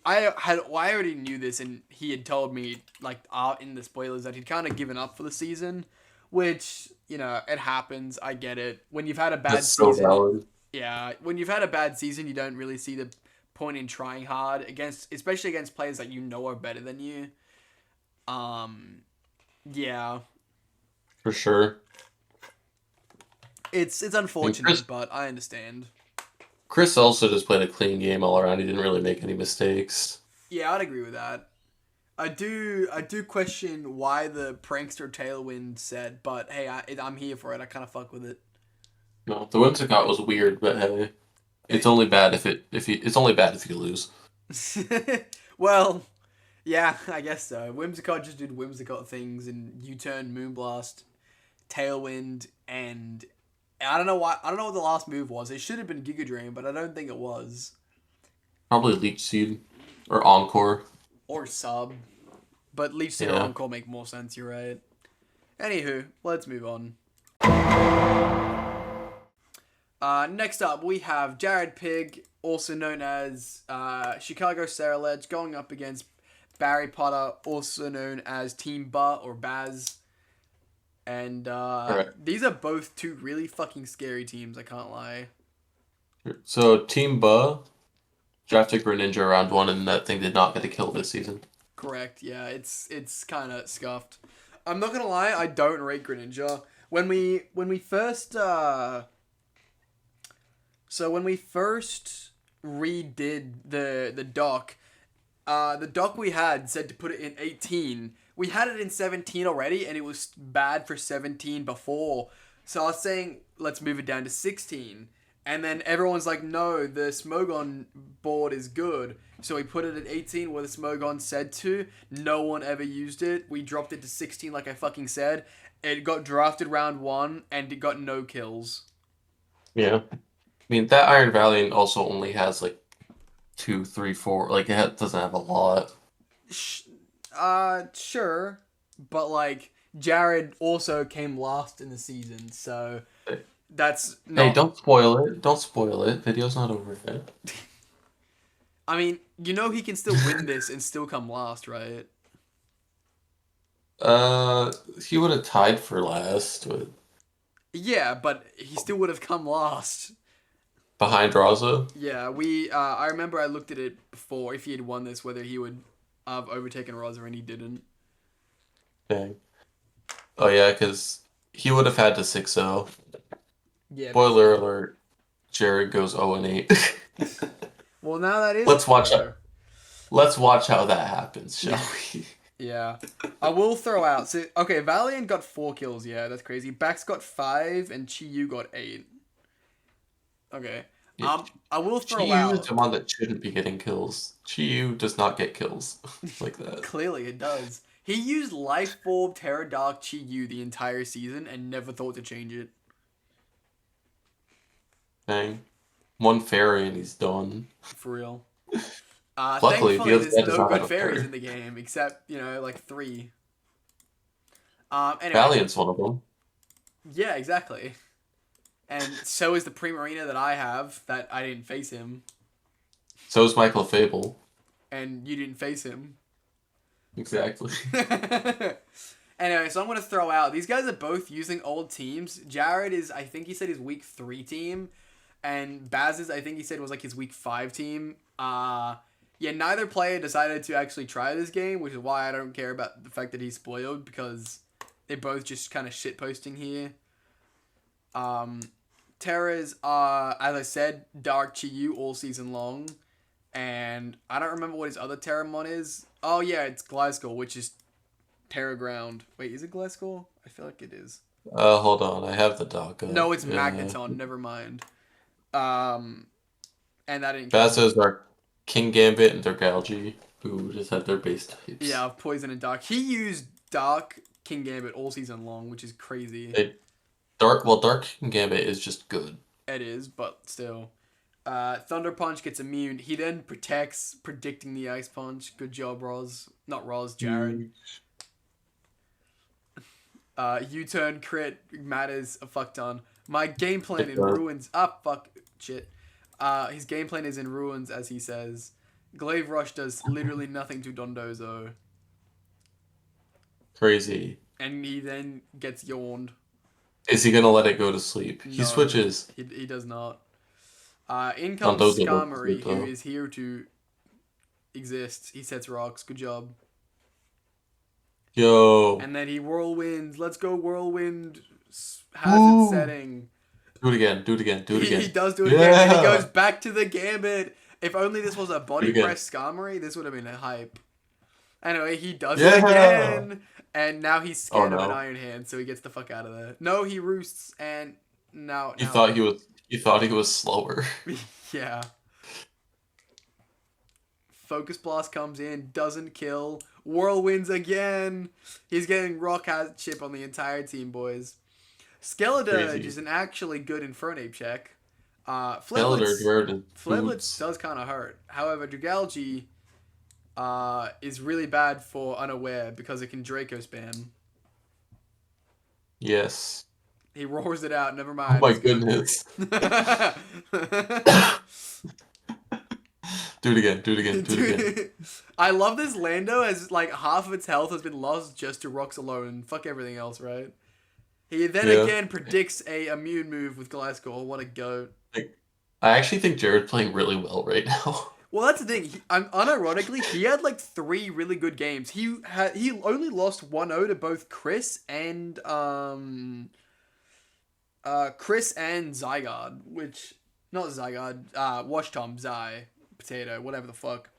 I already knew this, and he had told me, like, in the spoilers, that he'd kind of given up for the season. Which, you know, it happens, I get it. When you've had a bad season... so valid. Yeah, when you've had a bad season, you don't really see the point in trying hard, especially against players that you know are better than you. Yeah. For sure. It's unfortunate, but I understand. Chris also just played a clean game all around. He didn't really make any mistakes. Yeah, I'd agree with that. I do question why the Prankster Tailwind said, but hey, I'm here for it. I kind of fuck with it. No, the Whimsicott was weird, but hey, it's only bad it's only bad if you lose. Well, yeah, I guess so. Whimsicott just did Whimsicott things and U-turn, Moonblast, Tailwind, and I don't know what the last move was. It should have been Giga Drain, but I don't think it was. Probably Leech Seed or Encore. Or Sub. But Leech Seed or Encore make more sense, you're right. Anywho, let's move on. Next up, we have Jared Pig, also known as Chicago Ceruledge, going up against Barry Potter, also known as Team Ba or Baz. And these are both two really fucking scary teams, I can't lie. So Team Ba drafted Greninja around 1, and that thing did not get a kill this season. Correct, yeah, it's kind of scuffed. I'm not gonna lie, I don't rate Greninja. When we first redid the doc, the doc we had said to put it in 18. We had it in 17 already, and it was bad for 17 before. So I was saying, let's move it down to 16. And then everyone's like, no, the Smogon board is good. So we put it at 18 where the Smogon said to. No one ever used it. We dropped it to 16 like I fucking said. It got drafted round 1 and it got no kills. Yeah. I mean, that Iron Valiant also only has like 2, 3, 4. Like, it doesn't have a lot. Sure. But like, Jared also came last in the season, so... That's not... Hey, don't spoil it. Don't spoil it. Video's not over yet. I mean, you know he can still win this and still come last, right? He would have tied for last. Yeah, but he still would have come last. Behind Raza? Yeah, I remember I looked at it before, if he had won this, whether he would have overtaken Raza, and he didn't. Dang. Oh yeah, because he would have had to 6-0. Yeah. Spoiler alert, Jared goes 0-8. Well, now that is... Let's watch how that happens, shall we? Yeah. I will throw out... So, okay, Valiant got 4 kills, yeah, that's crazy. Bax got 5, and Chi-Yu got 8. Okay. Yeah. I will throw out... Chi-Yu is the one that shouldn't be getting kills. Chi-Yu does not get kills like that. Clearly, it does. He used Life Orb, Terra Dark, Chi-Yu the entire season, and never thought to change it. Dang. 1 fairy and he's done. For real. Luckily, thankfully, there's no good fairies in the game, except, like 3. Anyway. Valiant's one of them. Yeah, exactly. And so is the Primarina that I have, that I didn't face him. So is Michael Fable. And you didn't face him. Exactly. Anyway, so I'm going to throw out, these guys are both using old teams. Jared is, I think he said his week 3 team. And Baz's, I think he said, was like his week 5 team. Yeah, neither player decided to actually try this game, which is why I don't care about the fact that he's spoiled, because they're both just kind of shitposting here. Terra's are, as I said, Dark Chi-Yu all season long. And I don't remember what his other Terramon is. Oh yeah, it's Gliscor, which is Terra Ground. Wait, is it Gliscor? I feel like it is. Hold on, I have the doc. No, it's Magneton, never mind. And that didn't... Bazos are King Gambit and Dragalge, who just had their base types. Yeah, Poison and Dark. He used Dark King Gambit all season long, which is crazy. Dark King Gambit is just good. It is, but still. Thunder Punch gets immune. He then protects, predicting the Ice Punch. Good job, Roz. Not Roz, Jared. U-turn crit matters a fuck ton. My game plan in ruins. Shit. His game plan is in ruins, as he says. Glaive Rush does literally nothing to Dondozo. Crazy. And he then gets yawned. Is he gonna let it go to sleep? No, he switches. He does not. In comes Skarmory, who is here to exist. He sets rocks. Good job. Yo. And then he whirlwinds. Let's go whirlwind. Hazard setting. Do it again. He does do it again. And he goes back to the Gambit. If only this was a body press Skarmory, this would have been a hype. Anyway, he does it again. And now he's scared of an Iron Hand, so he gets the fuck out of there. No, he roosts, and now... You thought he was slower. Yeah. Focus Blast comes in, doesn't kill. Whirlwinds again. He's getting rock chip on the entire team, boys. Skeledirge is an actually good Infernape check. Fliblets does kind of hurt. However, Dragalge is really bad for Unaware because it can Draco spam. Yes. He roars it out, never mind. Oh my goodness. Do it again. I love this Lando as like half of its health has been lost just to rocks alone. Fuck everything else, right? He then again predicts a immune move with Gliscor. What a goat. I actually think Jared's playing really well right now. Well, that's the thing. Unironically, he had like 3 really good games. He only lost 1-0 to both Chris and Zygarde, which not Zygarde, Wash Tom, Zy, Potato, whatever the fuck.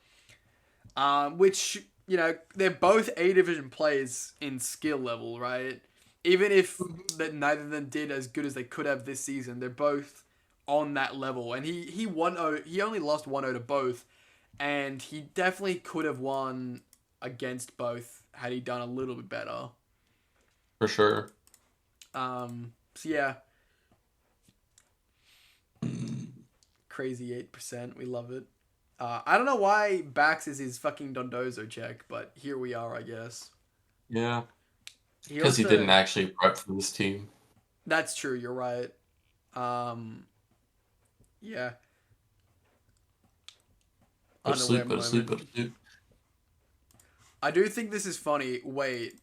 Which, you know, they're both A division players in skill level, right? Even if that neither of them did as good as they could have this season, they're both on that level. And he only lost 1-0 to both, and he definitely could have won against both had he done a little bit better. For sure. So yeah. Crazy 8%. We love it. I don't know why Bax is his fucking Dondozo check, but here we are, I guess. Yeah. Because he didn't actually prep for this team. That's true, you're right. Yeah. Go to sleep. I do think this is funny. Wait.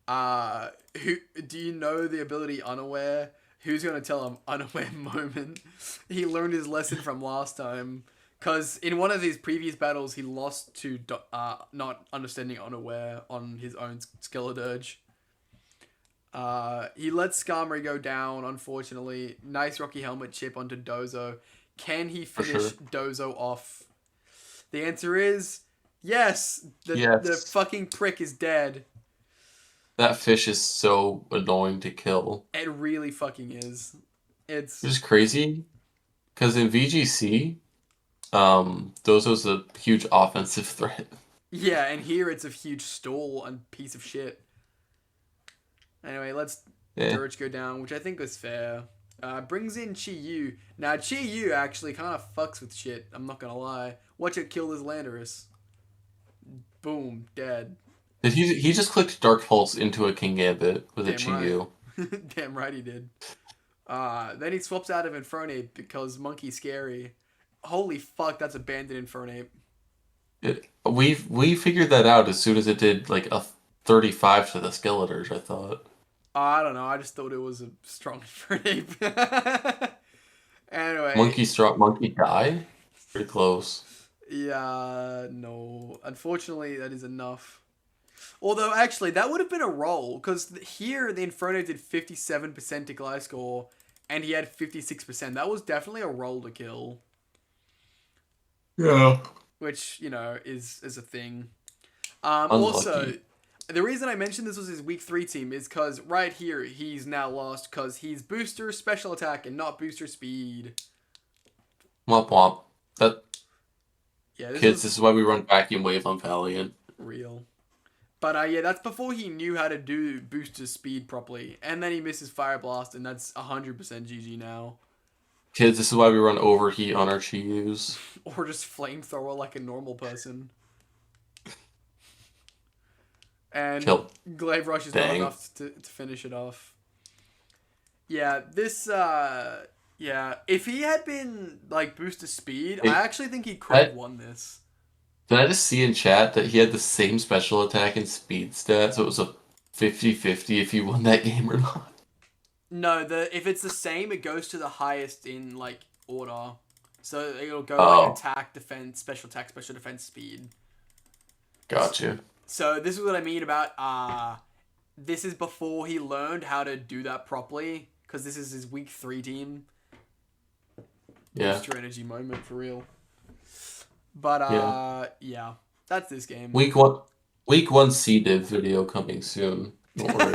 Who do you know the ability Unaware? Who's gonna tell him Unaware moment? He learned his lesson from last time. Because in one of these previous battles, he lost to not understanding Unaware on his own Ceruledge. He let Skarmory go down, unfortunately. Nice Rocky Helmet chip onto Dozo. Can he finish Dozo off? The answer is yes. The fucking prick is dead. That fish is so annoying to kill. It really fucking is. It's just crazy. Because in VGC, Dozo's a huge offensive threat. Yeah, and here it's a huge stall and piece of shit. Anyway, let's Dirge go down, which I think was fair. Brings in Chi-Yu. Now, Chi-Yu actually kind of fucks with shit, I'm not gonna lie. Watch it kill his Landorus. Boom, dead. He just clicked Dark Pulse into a King Gambit with a Chi-Yu. Right. Damn right he did. Then he swaps out of Infernape because Monkey's scary. Holy fuck, that's abandoned Infernape. We figured that out as soon as it did like a 35 to the Skeletors, I thought. I don't know, I just thought it was a strong Infernape. Anyway. Monkey die? Pretty close. Yeah, no. Unfortunately, that is enough. Although, actually, that would have been a roll, because here the Inferno did 57% to Gliscor, and he had 56%. That was definitely a roll to kill. Yeah. Which, you know, is a thing. Also, the reason I mentioned this was his week 3 team is because right here, he's now lost because he's booster special attack and not booster speed. Womp womp. Yeah, this is why we run Vacuum Wave on Valiant. Real. But yeah, that's before he knew how to do booster speed properly. And then he misses Fire Blast, and that's 100% GG now. Kids, this is why we run Overheat on our Chi-Yus. Or just Flamethrower like a normal person. And Glaive Rush is not enough to finish it off. Yeah, this, yeah, if he had been, like, booster speed, I actually think he could have won this. Did I just see in chat that he had the same special attack and speed stat, so it was a 50-50 if you won that game or not? No, if it's the same, it goes to the highest in, like, order. So it'll go, like, attack, defense, special defense, speed. Gotcha. So this is what I mean about, this is before he learned how to do that properly, because this is his week 3 team. Yeah. Booster energy moment, for real. But, yeah, that's this game. Week 1 C-Div video coming soon. Don't worry.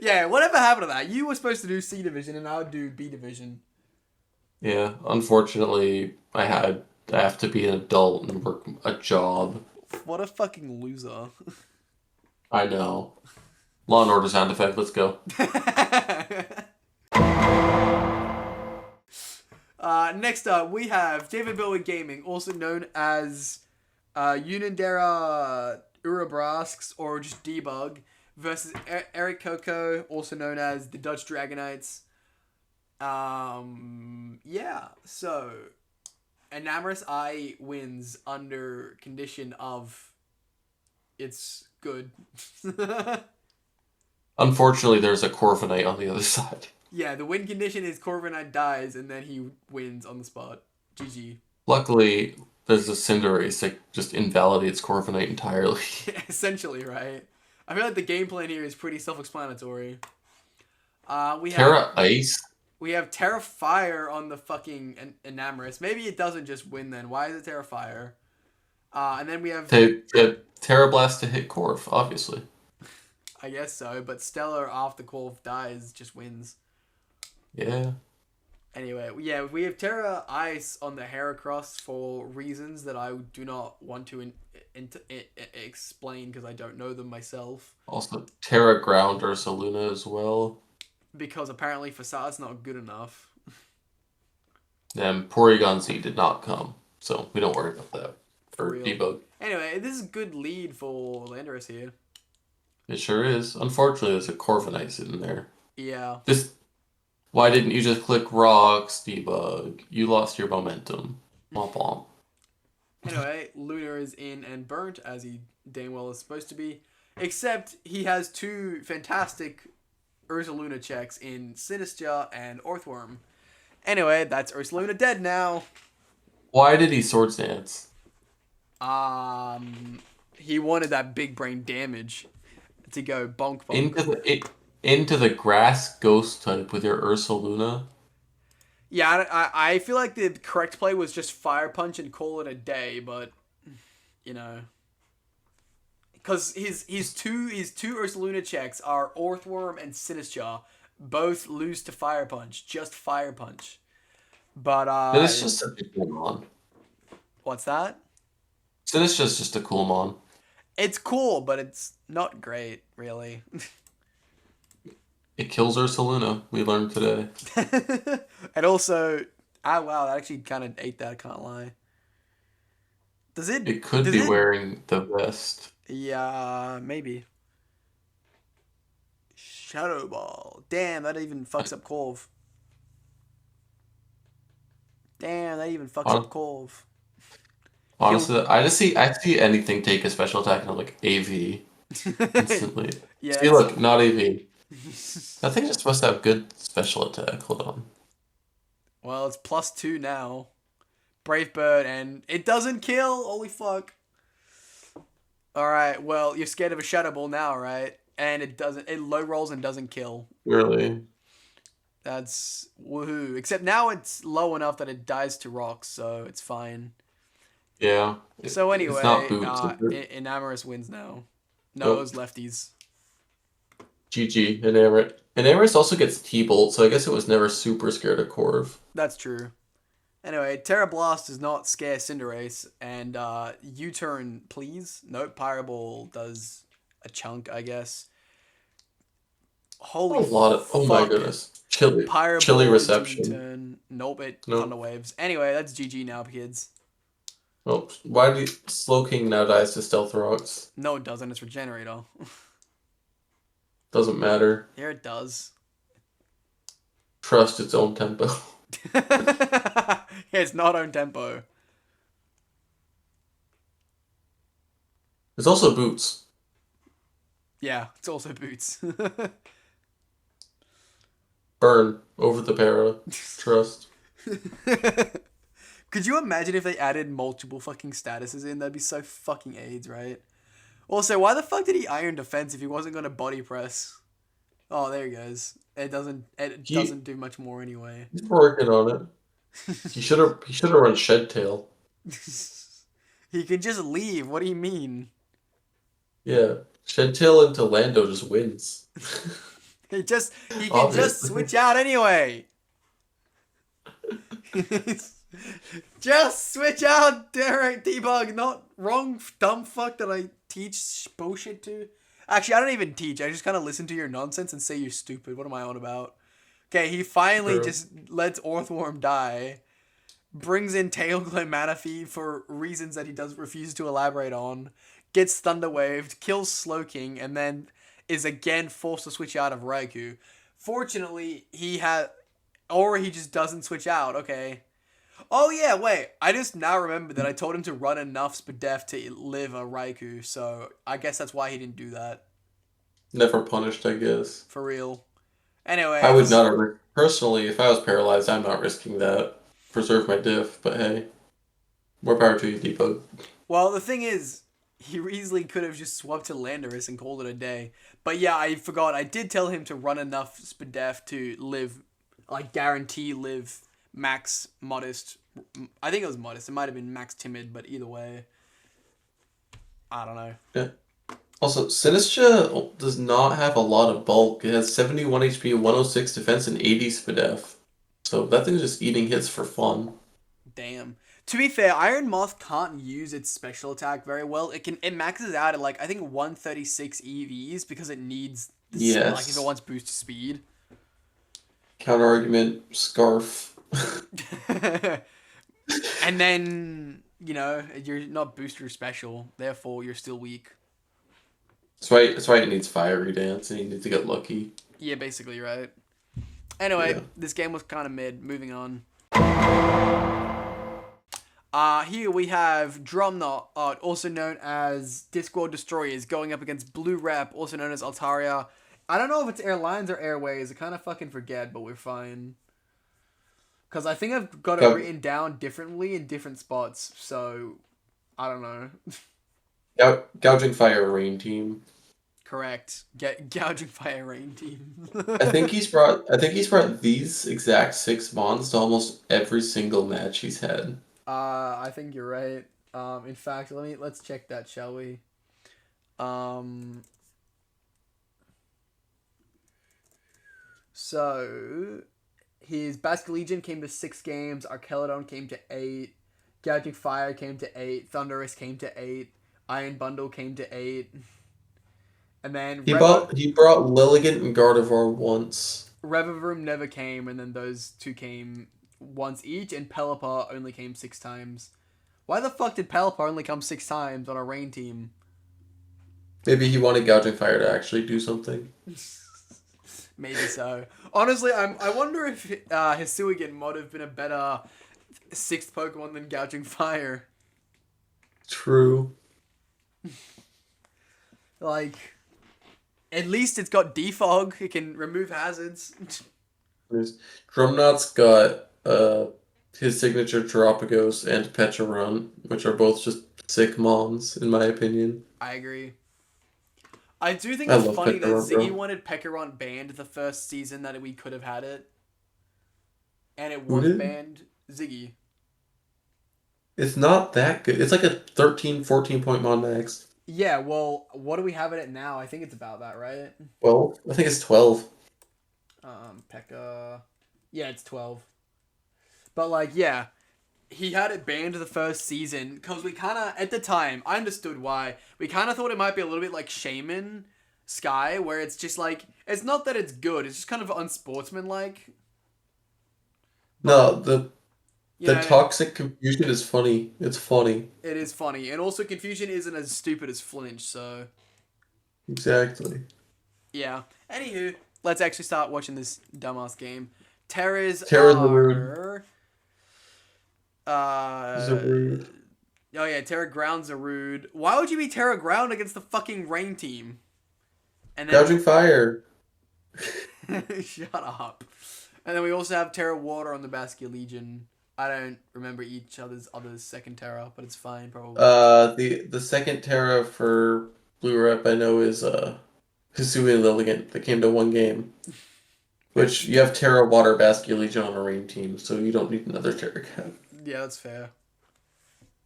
Yeah, whatever happened to that? You were supposed to do C Division and I would do B Division. Yeah, unfortunately, I have to be an adult and work a job. What a fucking loser. I know. Law and Order sound effect, let's go. Next up, we have David Bowie Gaming, also known as Unanderra Urabrasks, or just Debug, versus Eric Coco, also known as the Dutch Dragonites. Yeah, so Enamorous Eye wins under condition of it's good. Unfortunately, there's a Corviknight on the other side. Yeah, the win condition is Corviknight dies and then he wins on the spot. GG. Luckily, there's a Cinderace that just invalidates Corviknight entirely. Essentially, right? I feel like the game plan here is pretty self-explanatory. We have Terra Ice? We have Terra Fire on the fucking Enamorous. Maybe it doesn't just win then. Why is it Terra Fire? And then we have... Terra Blast to hit Corv, obviously. I guess so, but Stellar after Corv dies just wins. Yeah. Anyway, yeah, we have Terra Ice on the Heracross for reasons that I do not want to explain because I don't know them myself. Also, Terra Ground Ursaluna as well. Because apparently Facade's not good enough. And Porygon Z did not come, so we don't worry about that. For debug. Anyway, this is a good lead for Landorus here. It sure is. Unfortunately, there's a Corviknight sitting there. Yeah. Why didn't you just click rocks, debug? You lost your momentum. Womp womp. Anyway, Luna is in and burnt, as he damn well is supposed to be. Except he has two fantastic Ursaluna checks in Sinistcha and Orthworm. Anyway, that's Ursaluna dead now. Why did he Swords Dance? He wanted that big brain damage to go bonk bonk. Into the grass ghost type with your Ursaluna? Yeah, I feel like the correct play was just Fire Punch and call it a day, but, you know. Because his two Ursaluna checks are Orthworm and Sinistcha. Both lose to Fire Punch. Just Fire Punch. But, It's just a cool mon. What's that? Sinistcha's just a cool mon. It's cool, but it's not great, really. It kills Ursaluna, we learned today. And also, wow, that actually kind of ate that, I can't lie. Does it? It could be wearing the vest. Yeah, maybe. Shadow Ball. Damn, that even fucks up Corv. Honestly, I see anything take a special attack and I'm like, AV. Instantly. Yeah. See, look, not AV. That thing just must have good special attack. Hold on. Well, it's +2 now. Brave Bird, and it doesn't kill. Holy fuck. Alright, well, you're scared of a Shadow Ball now, right? And it low rolls and doesn't kill. Really? That's woohoo. Except now it's low enough that it dies to rocks, so it's fine. Yeah. So anyway, it's not boots, Enamorous wins now. No, those lefties. GG, Enamorous also gets T-Bolt, so I guess it was never super scared of Corv. That's true. Anyway, Terra Blast does not scare Cinderace, and U-turn, please. Nope, Pyro Ball does a chunk, I guess. Holy fuck. Oh my goodness. Chilly reception. U-turn. Nope, Thunder Waves. Anyway, that's GG now, kids. Oh, why did Slowking now dies to Stealth Rocks? No, it doesn't. It's Regenerator. Doesn't matter. Here it does. Trust its own tempo. Yeah, it's not own tempo. It's also Boots. Yeah, it's also Boots. Burn over the para. Trust. Could you imagine if they added multiple fucking statuses in? That'd be so fucking AIDS, right? Also, why the fuck did he Iron Defense if he wasn't going to Body Press? Oh, there he goes. It doesn't do much more anyway. He's working on it. He should have run Shed Tail. He can just leave. What do you mean? Yeah, Shed Tail into Lando just wins. He can just switch out anyway. Just switch out, Derek Debug. Not wrong, dumb fuck that I teach bullshit to. Actually, I don't even teach. I just kind of listen to your nonsense and say you're stupid. What am I on about? Okay, he finally just lets Orthworm die. Brings in Tailglow Manaphy for reasons that he refuses to elaborate on. Gets Thunder Waved, kills Slowking, and then is again forced to switch out of Raikou. Fortunately, he just doesn't switch out. Okay. Oh yeah, wait. I just now remember that I told him to run enough Spadef to live a Raikou, so I guess that's why he didn't do that. Never punished, I guess. For real. I Anyway, would this. not have... Personally, if I was paralyzed, I'm not risking that. Preserve my diff, but hey. More power to you, Debug. Well, the thing is, he easily could have just swapped to Landorus and called it a day. But yeah, I forgot. I did tell him to run enough Spadef to live, like guarantee live max modest. I think it was modest. It might have been max timid, but either way, I don't know. Yeah. Also, Sinistra does not have a lot of bulk. It has 71 HP, 106 defense, and 80 SPDF. So that thing's just eating hits for fun. Damn. To be fair, Iron Moth can't use its special attack very well. It maxes out at like I think 136 EVs because it needs like if it wants boost speed. Counter argument, Scarf. And then, you're not booster special, therefore you're still weak. That's why it needs Fiery Dance and you need to get lucky. Yeah, basically, right. Anyway, This game was kind of mid. Moving on. Here we have Drumknot, also known as Discworld Destroyers, going up against Blue Rep, also known as Altaria. I don't know if it's Airlines or Airways. I kind of fucking forget, but we're fine. Because I think I've got it written down differently in different spots, so I don't know. Gouging Fire Rain Team. Correct. Gouging Fire Rain Team. I think he's brought these exact 6 mons to almost every single match he's had. I think you're right. In fact, let's check that, shall we? So his Basculegion came to 6 games, Archelodon came to 8, Gouging Fire came to 8, Thunderous came to 8, Iron Bundle came to 8. And then he brought Lilligant and Gardevoir once. Revavroom never came, and then those 2 came once each, and Pelipper only came 6 times. Why the fuck did Pelipper only come 6 times on a rain team? Maybe he wanted Gouging Fire to actually do something. Maybe so. Honestly, I wonder if Hisuian might have been a better 6th Pokemon than Gouging Fire. True. Like, at least it's got Defog. It can remove hazards. Drumknot's got his signature Terapagos and Pecharunt, which are both just sick mons, in my opinion. I agree. I do think it's funny that Ziggy wanted Pecharunt banned the first season that we could have had it. And it was banned. Ziggy. It's not that good. It's like a 13, 14 point mon max. Yeah, well, what do we have it at now? I think it's about that, right? Well, I think it's 12. Pekka... Yeah, it's 12. But, like, yeah. He had it banned the first season, because we kind of, at the time, I understood why. We kind of thought it might be a little bit like Shaman Sky, where it's just like, it's not that it's good, it's just kind of unsportsmanlike. No, the toxic confusion is funny. It's funny. It is funny. And also, confusion isn't as stupid as Flinch, so... Exactly. Yeah. Anywho, let's actually start watching this dumbass game. Terras are... Zarude. Oh yeah, Terra Ground Zarude. Why would you be Terra Ground against the fucking Rain team? And then... Gouging Fire. Shut up. And then we also have Terra Water on the Basculegion. I don't remember each other's second Terra, but it's fine probably. The second Terra for Blue Rep I know is Hisui and Lilligant that came to 1 game. Which you have Terra Water Basculegion on a rain team, so you don't need another Terra Cap. Yeah, that's fair.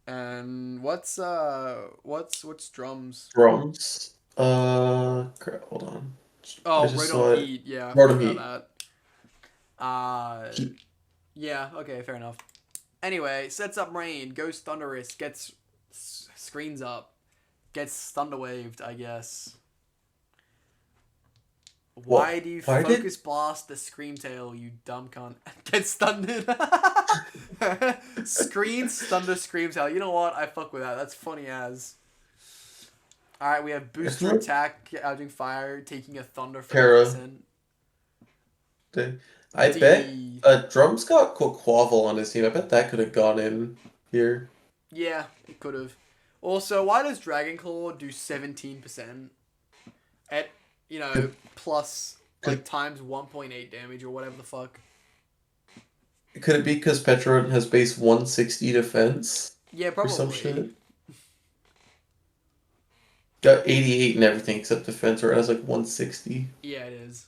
And what's drums? Drums? Crap, hold on. Oh, Rotom Heat, yeah. Rotom Heat. That. Yeah, okay, fair enough. Anyway, sets up rain, goes Thunderous, gets screens up, gets Thunderwaved, I guess. Why do you Focus Blast the Screamtail, you dumb cunt? Gets stunned. Screens, Thunder, Screamtail. You know what? I fuck with that. That's funny as. Alright, we have Booster Attack, Gouging Fire, taking a Thunder for 100%. I bet D. Drum's got Quavel on his team. I bet that could have gone in here. Yeah, it could have. Also, why does Dragonclaw do 17% at, plus, Could, times 1.8 damage or whatever the fuck? could it be because Petrodan has base 160 defense? Yeah, Or some probably. shit? Got 88 and everything except defense, or it has like 160. Yeah, it is.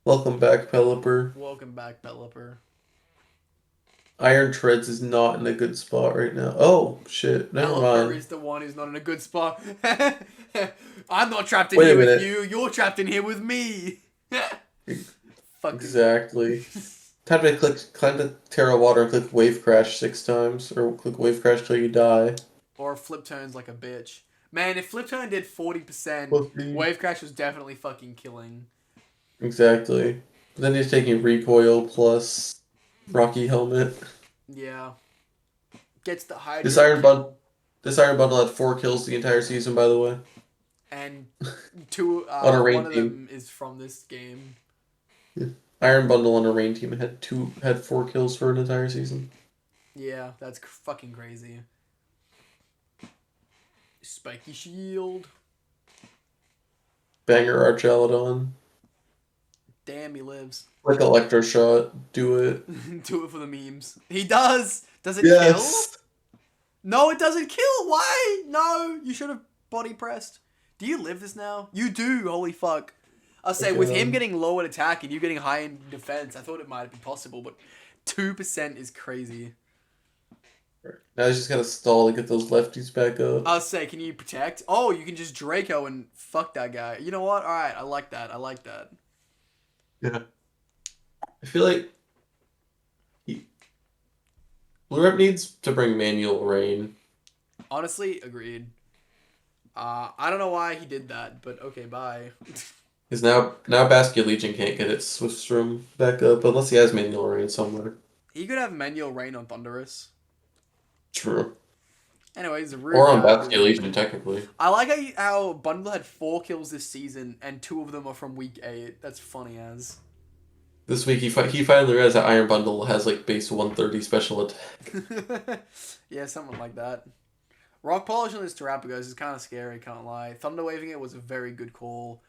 Welcome back, Pelipper. Welcome back, Pelipper. Iron Treads is not in a good spot right now. Oh, shit. Never Pelipper mind. is the one who's not in a good spot. I'm not trapped in Wait a here with minute. you. You're trapped in here with me. Exactly. Time to climb to Terra Water and click Wave Crash 6 times, or click Wave Crash till you die. Or Flip Turn's like a bitch. Man, if Flip Turn did 40%, Okay. Wave Crash was definitely fucking killing. Exactly. But then he's taking Recoil plus Rocky Helmet. Yeah. Gets the high. This Iron Bundle had 4 kills the entire season, by the way. And two. On a rain one of team. them is from this game. Yeah. Iron Bundle on a rain team had 4 kills for an entire season. Yeah, that's fucking crazy. Spiky Shield. Banger Archalodon. Damn, he lives. Like Electroshot. Do it. Do it for the memes. He does. Does it Yes. kill? No, it doesn't kill. Why? No, you should have body pressed. Do you live this now? You do. Holy fuck. I'll say with him getting low in attack and you getting high in defense, I thought it might be possible, but 2% is crazy. Now he's just gotta stall to get those lefties back up. I'll say, can you protect? Oh, you can just Draco and fuck that guy. You know what? All right, I like that. I like that. Yeah. I feel like Blue Rep needs to bring manual rain. Honestly, agreed. I don't know why he did that, but okay, bye. Because now Basket Legion can't get its Swiftstrom back up unless he has manual rain somewhere. He could have manual rain on Thunderous. True. Anyways, Or on Basket Legion, technically. I like how Bundle had 4 kills this season, and 2 of them are from week 8. That's funny as. This week he finally realized that Iron Bundle has like base 130 special attack. Yeah, something like that. Rock Polish on this Terrapagos is kind of scary, can't lie. Thunder Waving it was a very good call.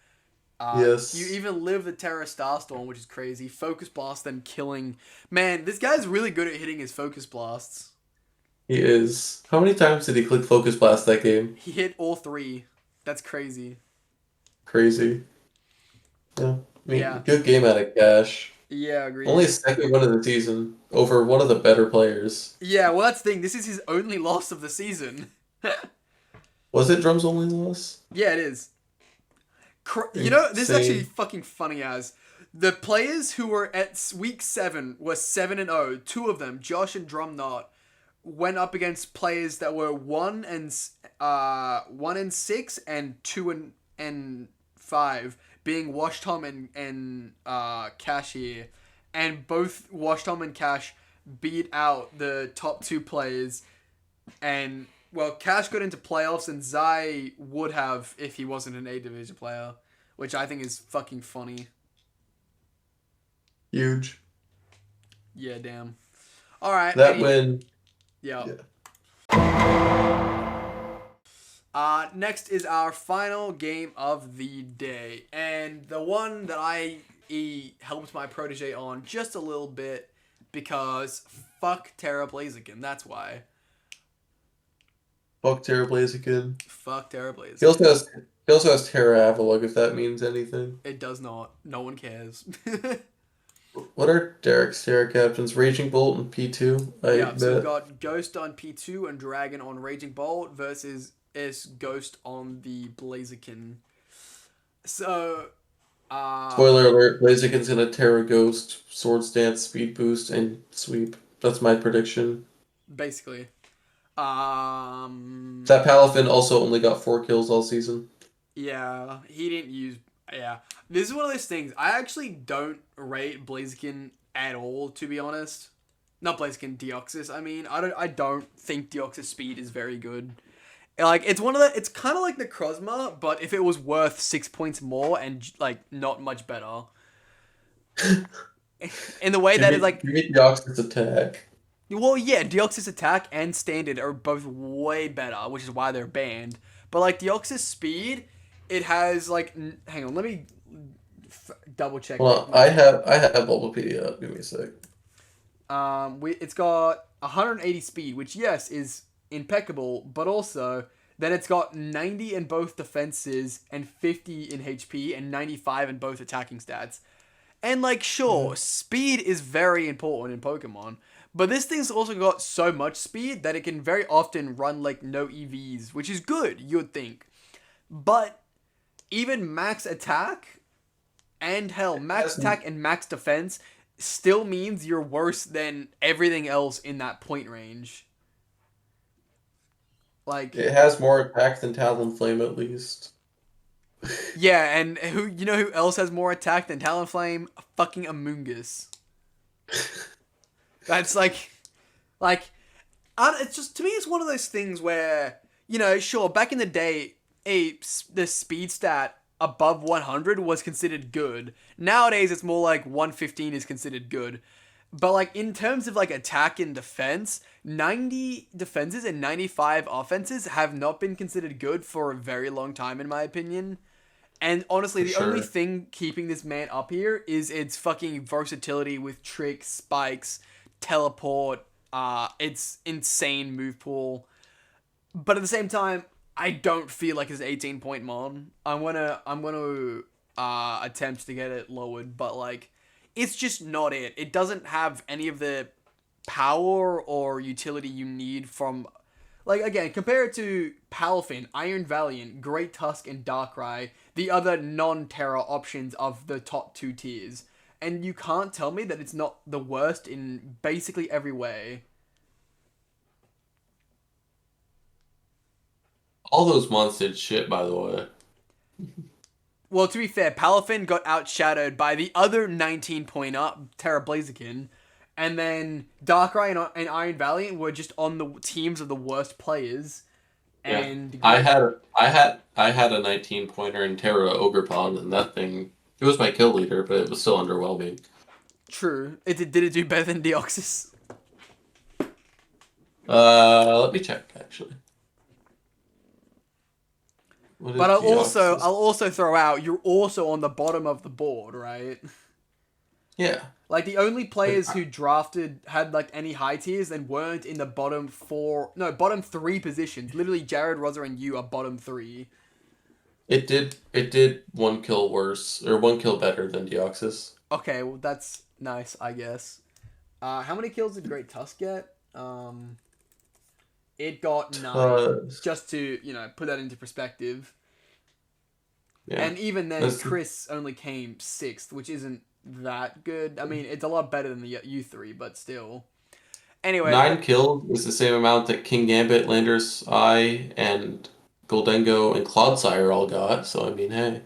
Yes. You even live the Terra Starstorm, which is crazy. Focus Blast, then killing. Man, this guy's really good at hitting his Focus Blasts. He is. How many times did he click Focus Blast that game? He hit all 3. That's crazy. Crazy. Yeah. I mean, Yeah. good game out of Cash. Yeah, agreed. Only his second win of the season over one of the better players. Yeah, well, that's the thing. This is his only loss of the season. Was it Drum's only loss? Yeah, it is. You know, this is Insane. actually fucking funny as. The players who were at week 7 were 7-0. 2 of them, Josh and Drumnot, went up against players that were 1-6 and 2-5, being Wash Tom and Cash here. And both Wash Tom and Cash beat out the top 2 players. And, well, Cash got into playoffs and Zai would have if he wasn't an A Division player, which I think is fucking funny. Huge. Yeah, damn. Alright. That win. Yeah. Next is our final game of the day. And the one that I helped my protege on just a little bit because fuck Terra Blaziken. That's why. Fuck Terra Blaziken. Fuck Terra Blaziken. He also has Terra Avalugg, if that means anything. It does not. No one cares. What are Derek's Terra captains? Raging Bolt and P2? So we've got Ghost on P2 and Dragon on Raging Bolt versus Ghost on the Blaziken. So, spoiler alert, Blaziken's gonna Terra Ghost, Swords Dance, Speed Boost, and Sweep. That's my prediction. Basically. That Palafin also only got 4 kills all season. Yeah, he didn't use... Yeah. This is one of those things. I actually don't rate Blaziken at all, to be honest. Not Blaziken, Deoxys. I mean, I don't think Deoxys speed is very good. Like, it's it's kind of like Necrozma, but if it was worth 6 points more and, like, not much better. In the way that is like, give me Deoxys attack. well, yeah, Deoxys attack and standard are both way better, which is why they're banned. But like Deoxys speed, it has like, hang on, let me double check. Well, I have Bulbapedia up. Give me a sec. It's got 180 speed, which yes is impeccable, but also then it's got 90 in both defenses and 50 in HP and 95 in both attacking stats. And like, sure, speed is very important in Pokemon, but this thing's also got so much speed that it can very often run like no EVs, which is good, you'd think. But even max attack and max attack and max defense still means you're worse than everything else in that point range. Like, it has more attack than Talonflame at least. Yeah, and who else has more attack than Talonflame? Fucking Amoonguss. That's it's just, to me, it's one of those things where, sure, back in the day, the speed stat above 100 was considered good. Nowadays, it's more like 115 is considered good. But like in terms of like attack and defense, 90 defenses and 95 offenses have not been considered good for a very long time, in my opinion. And honestly, the only thing keeping this man up here is its fucking versatility with tricks, spikes, teleport, its insane move pool. But at the same time, I don't feel like it's 18-point mon. I'm gonna attempt to get it lowered, but like, it's just not it. It doesn't have any of the power or utility you need from, like, again, compare it to Palafin, Iron Valiant, Great Tusk, and Darkrai, the other non-Terra options of the top 2 tiers. And you can't tell me that it's not the worst in basically every way. All those monsters did shit, by the way. Well, to be fair, Palafin got outshadowed by the other 19-point up Terra Blaziken, and then Darkrai and Iron Valiant were just on the teams of the worst players. Yeah. And I had a 19-pointer in Terra Ogerpon, and that thing, it was my kill leader, but it was still underwhelming. True. Did it do better than Deoxys? Let me check actually. But I'll also throw out, you're also on the bottom of the board, right? Yeah. Like, the only players who had like any high tiers and weren't in the bottom 3 positions. Literally, Jared, Rosa, and you are bottom 3. It did 1 kill worse, or 1 kill better than Deoxys. Okay, well, that's nice, I guess. How many kills did Great Tusk get? It got 9, just to, put that into perspective. Yeah. And even then, Chris only came 6th, which isn't that good. I mean, it's a lot better than the you 3, but still. Anyway. 9 kills is the same amount that King Gambit, Landorus Eye, and Goldengo and Clodsire all got, so I mean, hey.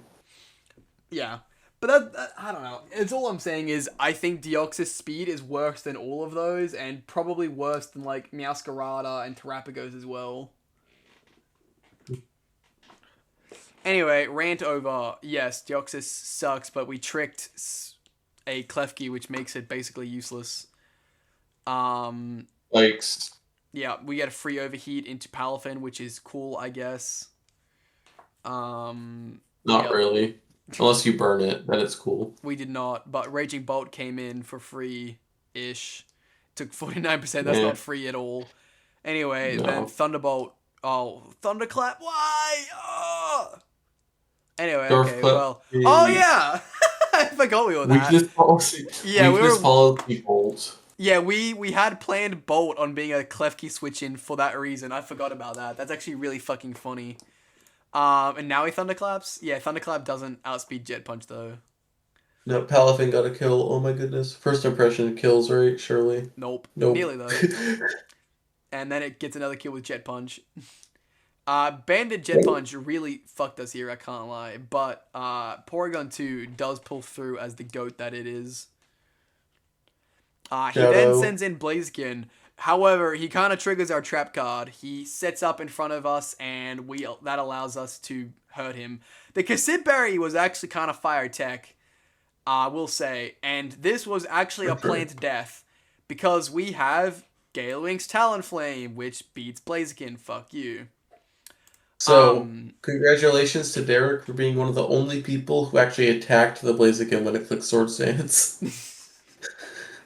Yeah. But that, I don't know. It's all I'm saying is I think Deoxys speed is worse than all of those, and probably worse than like Meowscarada and Terrapagos as well. Anyway, rant over. Yes, Deoxys sucks, but we tricked a Klefki, which makes it basically useless. Yikes. Yeah, we get a free overheat into Palafin, which is cool, I guess. Not really. Unless you burn it, then it's cool. We did not, but Raging Bolt came in for free-ish. Took 49%, that's not free at all. Anyway, then Thunderbolt. Oh, Thunderclap, why? Oh! Anyway, okay, well. Oh, yeah! I forgot we were that. Weakness policy. Yeah, Weakness policy Bolt. Yeah, we had planned Bolt on being a Klefki switch-in for that reason. I forgot about that. That's actually really fucking funny. And now he Thunderclaps? Yeah, Thunderclap doesn't outspeed Jet Punch, though. No, Palafin got a kill. Oh my goodness. First impression kills, right? Surely. Nope. Nearly, though. And then it gets another kill with Jet Punch. Banded Jet Punch really fucked us here, I can't lie. But Porygon 2 does pull through as the GOAT that it is. He then sends in Blaziken. However, he kind of triggers our trap card. He sets up in front of us, and that allows us to hurt him. The Cassette Berry was actually kind of fire tech. I will say. And this was actually a planned death because we have Gale Wings Talonflame, which beats Blaziken. Fuck you. So, congratulations to Derek for being one of the only people who actually attacked the Blaziken when it clicked Sword Stance.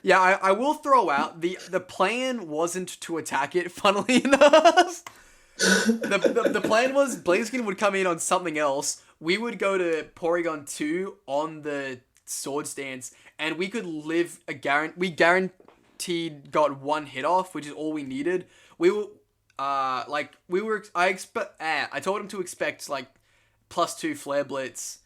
Yeah, I will throw out the plan wasn't to attack it. Funnily enough, the plan was Blaziken would come in on something else. We would go to Porygon 2 on the Sword Stance, and we could live we guaranteed got one hit off, which is all we needed. We were I told him to expect like +2 Flare Blitz.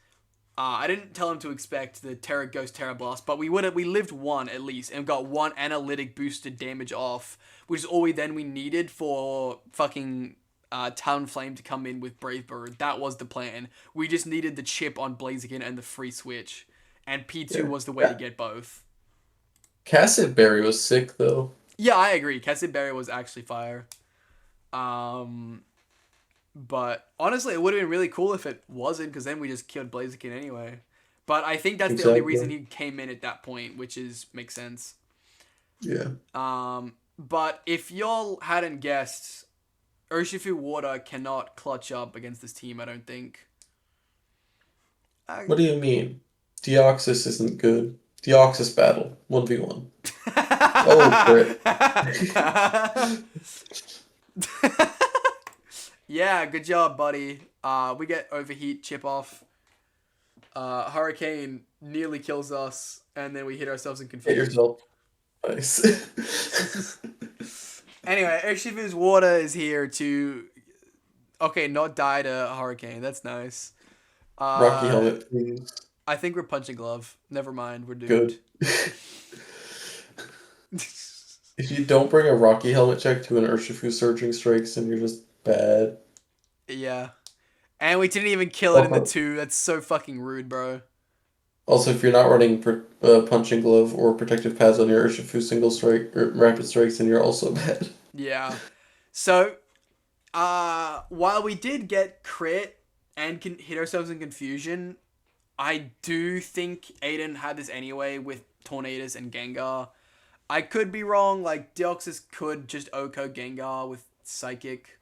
I didn't tell him to expect the Terra Ghost Terra Blast, but we lived one at least and got one analytic boosted damage off, which is all we needed for fucking Talonflame to come in with Brave Bird. That was the plan. We just needed the chip on Blaziken and the free switch, and P2 was the way to get both. Cassid Berry was sick though. Yeah, I agree. Cassid Berry was actually fire. But honestly, it would have been really cool if it wasn't, because then we just killed Blaziken anyway. But I think that's the only reason he came in at that point, which makes sense. Yeah. But if y'all hadn't guessed, Urshifu Water cannot clutch up against this team, I don't think. What do you mean? Deoxys isn't good. Deoxys battle. 1v1. Oh, crit. Yeah, good job, buddy. We get overheat, chip off. Hurricane nearly kills us, and then we hit ourselves in confusion. Hit yourself. Nice. Anyway, Urshifu's Water is here to... Okay, not die to Hurricane. That's nice. Rocky Helmet, please. I think we're Punching Glove. Never mind, we're doomed. Good. If you don't bring a Rocky Helmet check to an Urshifu Surging Strikes, then you're just bad. Yeah. And we didn't even kill it in the 2. That's so fucking rude, bro. Also, if you're not running Punching Glove or Protective Pads on your Urshifu Single Strike or Rapid Strikes, then you're also bad. Yeah. So, while we did get crit and can hit ourselves in confusion, I do think Aiden had this anyway with Tornadus and Gengar. I could be wrong, like, Deoxys could just OHKO Gengar with Psychic.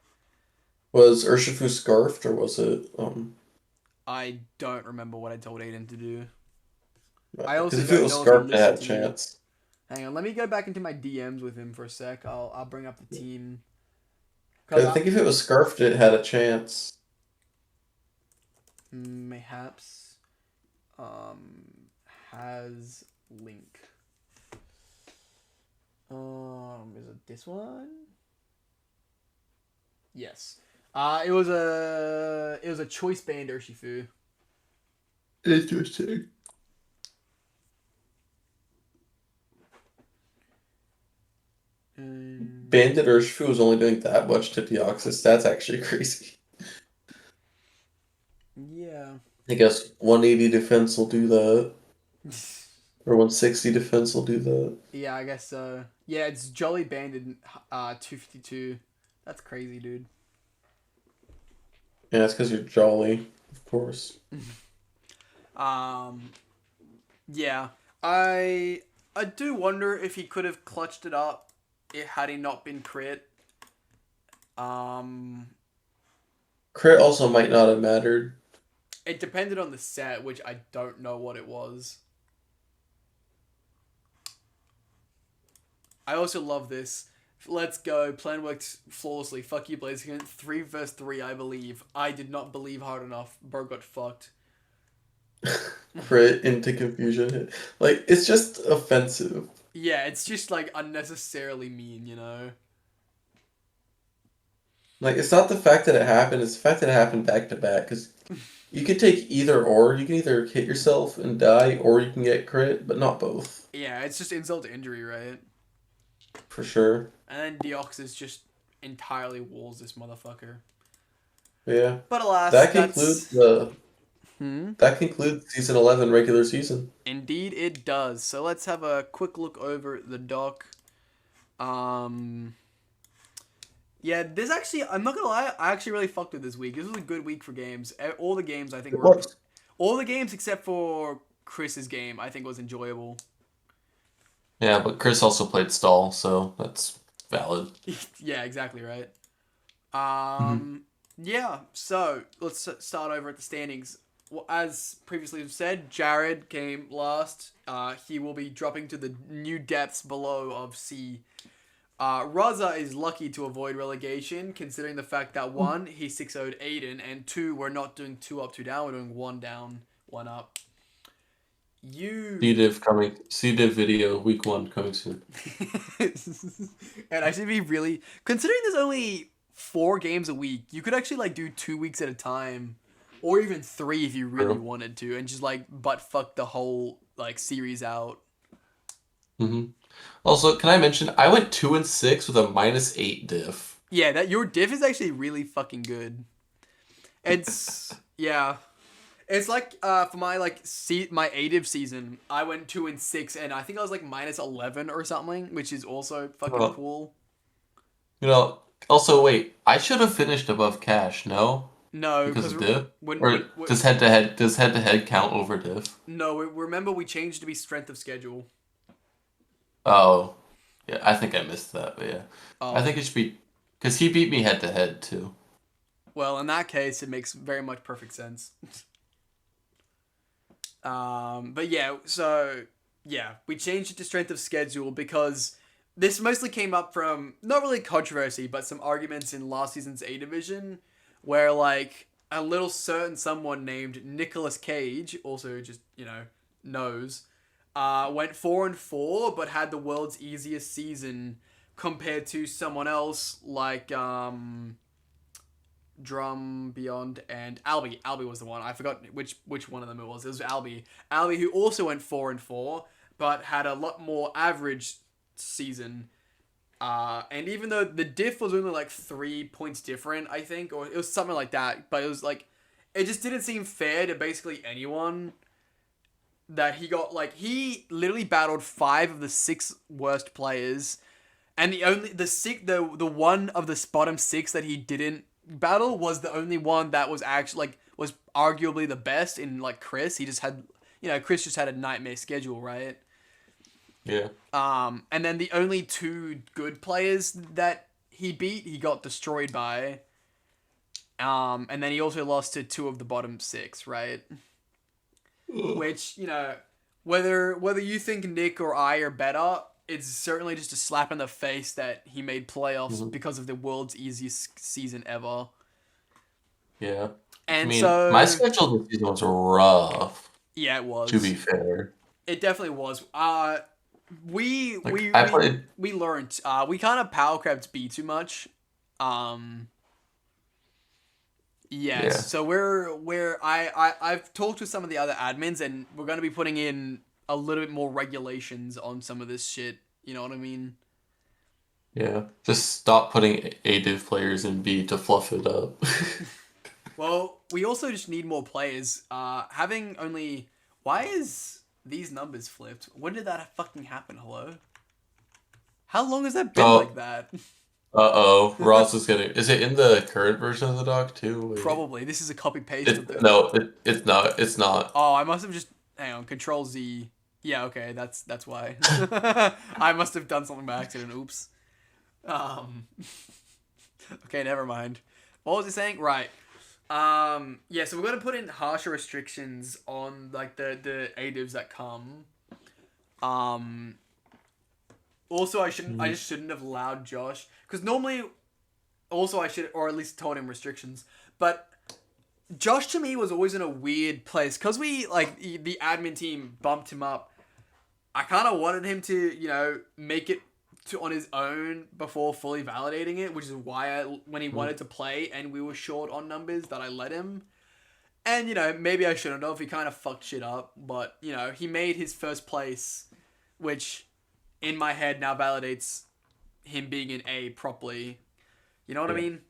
Was Urshifu Scarfed, or was it, I don't remember what I told Aiden to do. Right. I also if it was Scarfed, it had a chance. Hang on, let me go back into my DMs with him for a sec. I'll bring up the team. I think if it was Scarfed, it had a chance. Mayhaps. Has link. Is it this one? Yes. It was a choice band Urshifu. Interesting. Banded Urshifu was only doing that much to Deoxys. That's actually crazy. Yeah. I guess 180 defense will do that. Or 160 defense will do that. Yeah, I guess so. Yeah, it's Jolly Banded 252. That's crazy, dude. Yeah, it's because you're jolly, of course. Yeah. I do wonder if he could have clutched it up had he not been crit. Crit also might not have mattered. It depended on the set, which I don't know what it was. I also love this. Let's go. Plan worked flawlessly. Fuck you, Blaziken. 3 vs 3, I believe. I did not believe hard enough. Bro got fucked. Crit into confusion. Like, it's just offensive. Yeah, it's just, like, unnecessarily mean, you know? Like, it's not the fact that it happened, it's the fact that it happened back to back, because you could take either or. You can either hit yourself and die, or you can get crit, but not both. Yeah, it's just insult to injury, right? For sure. And then Deoxys just entirely walls this motherfucker. Yeah. But alas, that concludes that concludes season 11 regular season. Indeed it does. So let's have a quick look over the doc. Yeah, this actually, I'm not gonna lie, I actually really fucked with this week. This was a good week for games. All the games I think were... All the games except for Chris's game, I think, was enjoyable. Yeah, but Chris also played stall, so that's valid. Yeah, exactly right. Mhm. Yeah, so let's start over at the standings. Well, as previously said, Jared came last. He will be dropping to the new depths below of C. Raza is lucky to avoid relegation, considering the fact that one, he 6-0'd Aiden, and two, we're not doing 2 up, 2 down, we're doing 1 down, 1 up. CDiv video week 1 coming soon. And I should be really considering there's only 4 games a week. You could actually like do 2 weeks at a time, or even 3 if you really wanted to, and just like butt fuck the whole like series out. Also, can I mention I went 2-6 with a -8 diff. Yeah, that your diff is actually really fucking good. It's yeah. It's like for my like my ADIV season, I went 2-6, and I think I was like -11 or something, which is also fucking cool. Also wait, I should have finished above cash, no? No, Because of diff? Or when does head-to-head count over diff? no, remember we changed to be strength of schedule. Oh, yeah, I think I missed that, but yeah. Oh. I think it should be because he beat me head-to-head too. Well, in that case, it makes very much perfect sense. But yeah, so yeah, we changed it to strength of schedule because this mostly came up from not really controversy, but some arguments in last season's A division, where like a little certain someone named Nicolas Cage, also just knows, went 4-4, but had the world's easiest season compared to someone else like Drum Beyond and Albie. Albie was the one. I forgot which one of them it was. It was Albie. Albie, who also went 4-4, but had a lot more average season. And even though the diff was only like 3 points different, I think, or it was something like that, but it was like, it just didn't seem fair to basically anyone that he got, like, he literally battled 5 of the 6 worst players, and the one of the bottom 6 that he didn't battle was the only one that was actually like was arguably the best in like Chris. He just had Chris just had a nightmare schedule, right? Yeah. And then the only 2 good players that he beat, he got destroyed by. And then he also lost to 2 of the bottom 6, right? Which, whether you think Nick or I are better, it's certainly just a slap in the face that he made playoffs because of the world's easiest season ever. Yeah. And my schedule this season was rough. Yeah, it was. To be fair. It definitely was. We learned. We kind of power crept B too much. Yeah. So I've talked with some of the other admins, and we're going to be putting in a little bit more regulations on some of this shit. You know what I mean? Yeah. Just stop putting A-div players in B to fluff it up. Well, we also just need more players. Having only... Why is these numbers flipped? When did that fucking happen? Hello? How long has that been like that? Uh-oh. Ross is getting... Is it in the current version of the doc, too? Wait. Probably. This is a copy-paste of the... No, it's not. It's not. Oh, I must have just... Hang on. Control-Z. Yeah, okay. That's why. I must have done something by accident. Oops. Okay, never mind. What was he saying? Right. Yeah, so we're going to put in harsher restrictions on, like, the ADIVs that come. Also, I just shouldn't have allowed Josh, because normally, also I should, or at least told him restrictions, but Josh to me was always in a weird place, because we, like, the admin team bumped him up. I kind of wanted him to, make it on his own before fully validating it, which is why when he wanted to play and we were short on numbers, that I let him. And, maybe I shouldn't have. He kind of fucked shit up. But, he made his first place, which in my head now validates him being in A properly. You know what I mean?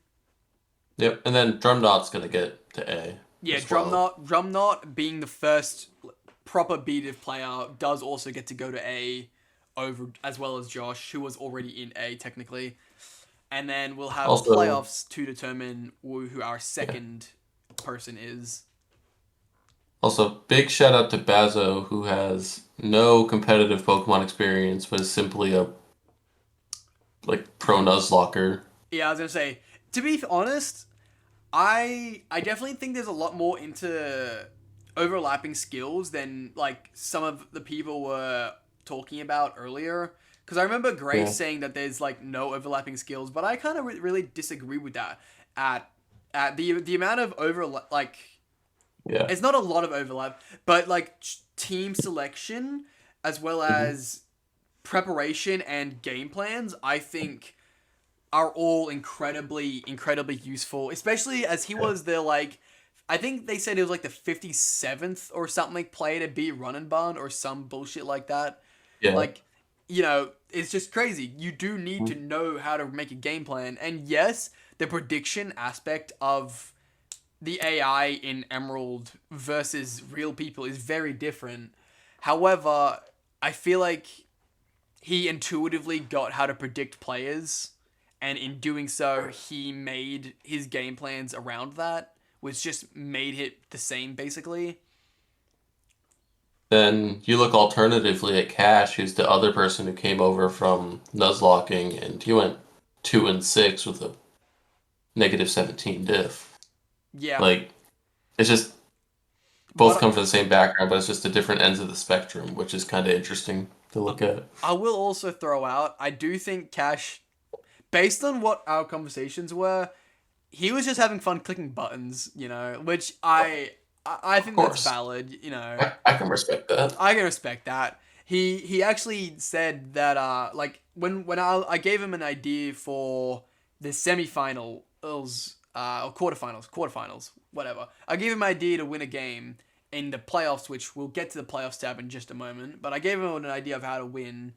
Yep. And then Drumknot's going to get to A. Yeah, Drumknot being the first proper B-div player does also get to go to A, over as well as Josh, who was already in A technically. And then we'll have playoffs to determine who our second person is. Also, big shout out to Bazo, who has no competitive Pokemon experience, but is simply a pro Nuzlocker. Yeah, I was gonna say. To be honest, I definitely think there's a lot more into overlapping skills than like some of the people were talking about earlier. Because I remember Grace Yeah, saying that there's like no overlapping skills, but I kind of really disagree with that. At the amount of overlap, like yeah. it's not a lot of overlap, but like team selection as well Hmm. as preparation and game plans, I think are all incredibly useful, especially as he Yeah, was the like I think they said it was like the 57th or something like player to beat Run and Bun or some bullshit like that. yeah. Like, you know, it's just crazy. You do need to Mhm. know how to make a game plan. And yes, the prediction aspect of the AI in Emerald versus real people is very different. However, I feel like he intuitively got how to predict players, and in doing so, he made his game plans around that, which just made it the same basically. Then you look alternatively at Cash, who's the other person who came over from Nuzlocking, and he went 2-6 with a -17 diff. Yeah, Like, it's just both but come from the same background, but it's just the different ends of the spectrum, which is kind of interesting to look at. I will also throw out, I do think Cash, based on what our conversations were, he was just having fun clicking buttons, you know, which I Of think that's course, valid, you know. I can respect that. I can respect that. He actually said that like when I gave him an idea for the semifinals or quarterfinals, whatever. I gave him an idea to win a game in the playoffs, which we'll get to the playoffs tab in just a moment. But I gave him an idea of how to win,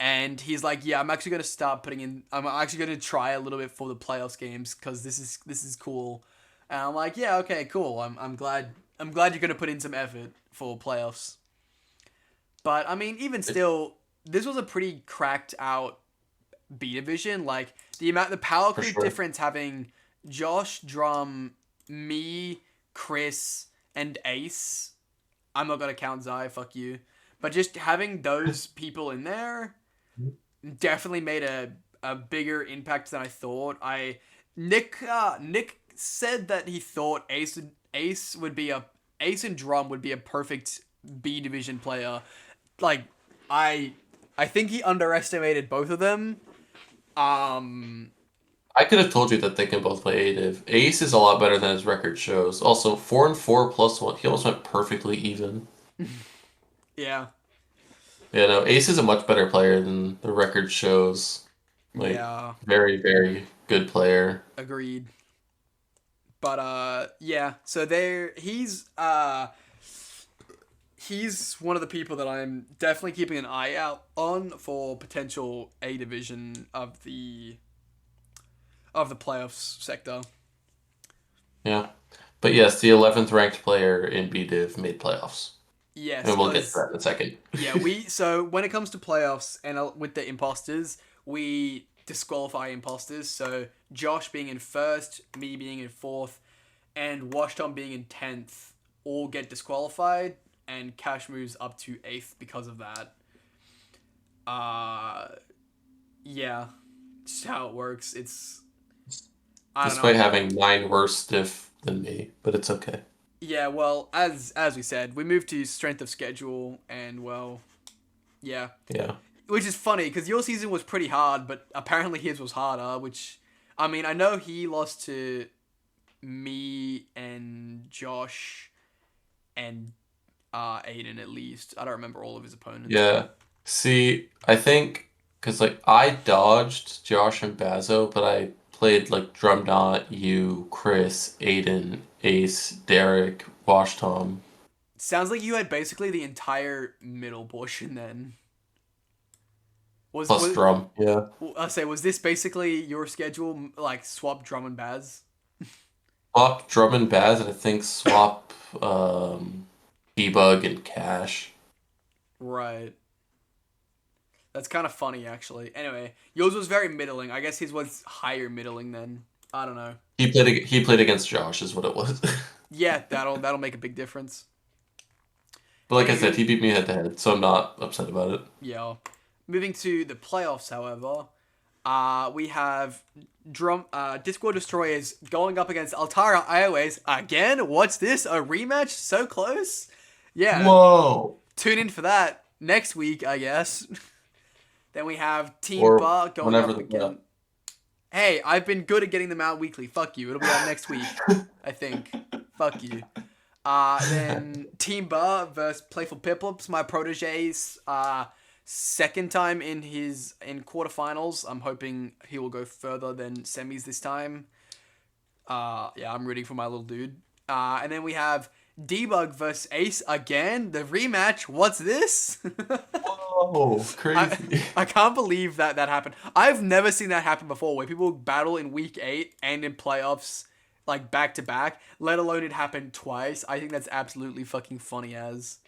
and he's like, "Yeah, I'm actually gonna start putting in. I'm actually gonna try a little bit for the playoffs games because this is cool." And I'm like, "Yeah, okay, cool. I'm glad you're gonna put in some effort for playoffs." But I mean, even It, still, this was a pretty cracked out B division. Like the power for creep sure. difference having Josh, Drum, me, Chris, and Ace. I'm not gonna count Zai. Fuck you. But just having those people in there definitely made a bigger impact than I thought. Nick said that he thought Ace would be a Ace and Drum would be a perfect B division player. Like I I think he underestimated both of them. Um I could have told you that they can both play A-Div. Ace is a lot better than his record shows. Also, 4-4 plus one. He almost went perfectly even. yeah. Yeah, no, Ace is a much better player than the record shows. Like, Yeah, very, very good player. agreed. But yeah, so there he's one of the people that I'm definitely keeping an eye out on for potential A division of the playoffs sector. Yeah. But yes, the 11th ranked player in B-Div made playoffs. Yes, And we'll get to because that in a second. yeah, we so when it comes to playoffs and with the imposters, we disqualify imposters. So Josh being in first, me being in fourth, and Washtom being in 10th all get disqualified, and Cash moves up to 8th because of that. Uh, yeah, just how it works. I don't Despite know. having 9 worse stiff than me, but it's okay. Yeah, well, as we said, we moved to strength of schedule, and well, yeah, Yeah. which is funny because your season was pretty hard, but apparently his was harder. Which, I mean, I know he lost to me and Josh and Aiden at least. I don't remember all of his opponents, Yeah. but See, I think because I dodged Josh and Bazo, but I played Drumdot, you, Chris, Aiden, Ace, Derek, Wash Tom, sounds like you had basically the entire middle portion. Then was plus was Drum. Yeah. I say was this basically your schedule like swap Drum and Baz? Swap Drum and Baz, and I think swap Debug and Cash. Right. That's kind of funny, actually. Anyway, yours was very middling. I guess his was higher middling then. I don't know. He played against Josh, is what it was. Yeah, that'll make a big difference. But like I said, he beat me head to head, so I'm not upset about it. Yeah. Moving to the playoffs, however, we have Discworld Destroyers going up against Altaria Airways again. What's this? A rematch? So close? Yeah. Whoa. Tune in for that next week, I guess. Then we have Team Or Bar going whenever up the again. Hey, I've been good at getting them out weekly. Fuck you. It'll be out next week, I think. Fuck you. Then Team Bar versus Playful Piplups, my proteges. Second time in quarterfinals. I'm hoping he will go further than semis this time. Yeah, I'm rooting for my little dude. And then we have Debug versus Ace again. The rematch. What's this? Whoa, crazy. I can't believe that happened. I've never seen that happen before, where people battle in week 8 and in playoffs, like back to back, let alone it happened twice. I think that's absolutely fucking funny as.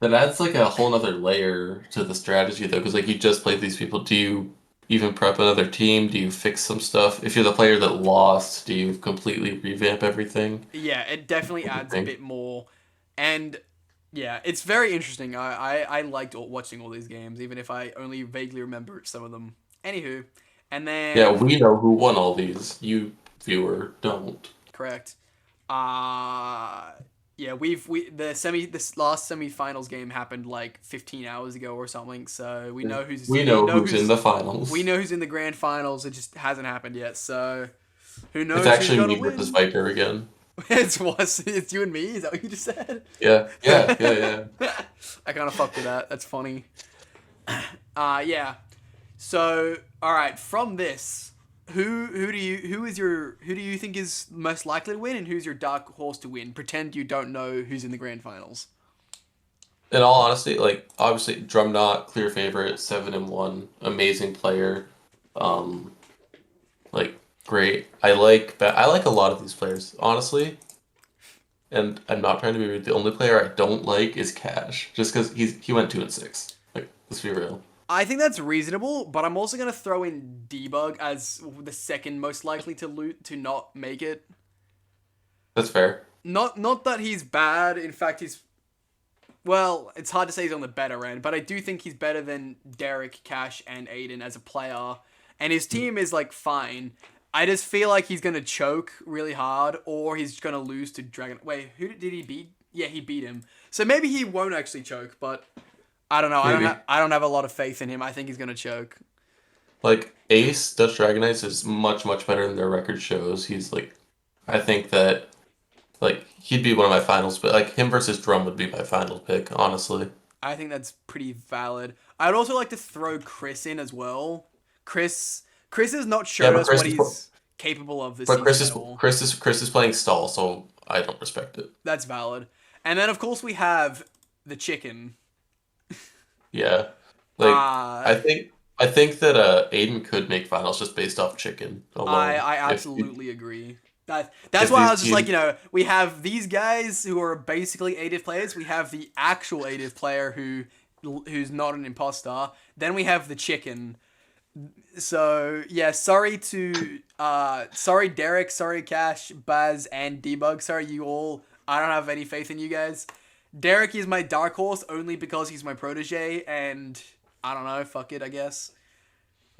That adds like a whole nother layer to the strategy though, because like you just played these people. Do you even prep another team? Do you fix some stuff? If you're the player that lost, do you completely revamp everything? Yeah, it definitely adds a bit more. And yeah, it's very interesting. I liked watching all these games, even if I only vaguely remember some of them. Anywho, and then Yeah, we know who won all these. You, viewer, don't. correct. Yeah, this last semifinals game happened like 15 hours ago or something. So we know who's in the finals. We know who's in the grand finals. It just hasn't happened yet. So who knows? It's actually who's me gonna win? versus Viper again. It's you and me. Is that what you just said? Yeah. I kind of fucked with that. That's funny. Yeah. So, all right. From this, who do you think is most likely to win, and who's your dark horse to win? Pretend you don't know who's in the grand finals. In all honesty, like obviously Drumknot, clear favorite, 7-1, amazing player. Like great. I like a lot of these players, honestly. And I'm not trying to be rude. The only player I don't like is Cash, just because he went 2-6. Like, let's be real. I think that's reasonable, but I'm also gonna throw in Debug as the second most likely to not make it. That's fair. Not that he's bad. In fact, well, it's hard to say he's on the better end, but I do think he's better than Derek, Cash, and Aiden as a player. And his team is like fine. I just feel like he's gonna choke really hard, or he's gonna lose to Dragon. Wait, who did he beat? Yeah, he beat him. So maybe he won't actually choke, but I don't know. Maybe. I don't have a lot of faith in him. I think he's gonna choke. Like Ace Dutch Dragonites is much better than their record shows. He's like, I think that like he'd be one of my finals, but like him versus Drum would be my final pick, honestly. I think that's pretty valid. I'd also like to throw Chris in as well. Chris has not shown us what he's capable of this season at all. Chris is playing stall, so I don't respect it. That's valid. And then of course we have the chicken. Yeah, like I think that Aiden could make finals just based off chicken alone. I absolutely agree. That's why I was just like, we have these guys who are basically ADIV players. We have the actual ADIV player who's not an imposter. Then we have the chicken. So yeah, sorry Derek, sorry Cash, Baz, and Debug. Sorry you all. I don't have any faith in you guys. Derek is my dark horse only because he's my protege, and I don't know, fuck it, I guess.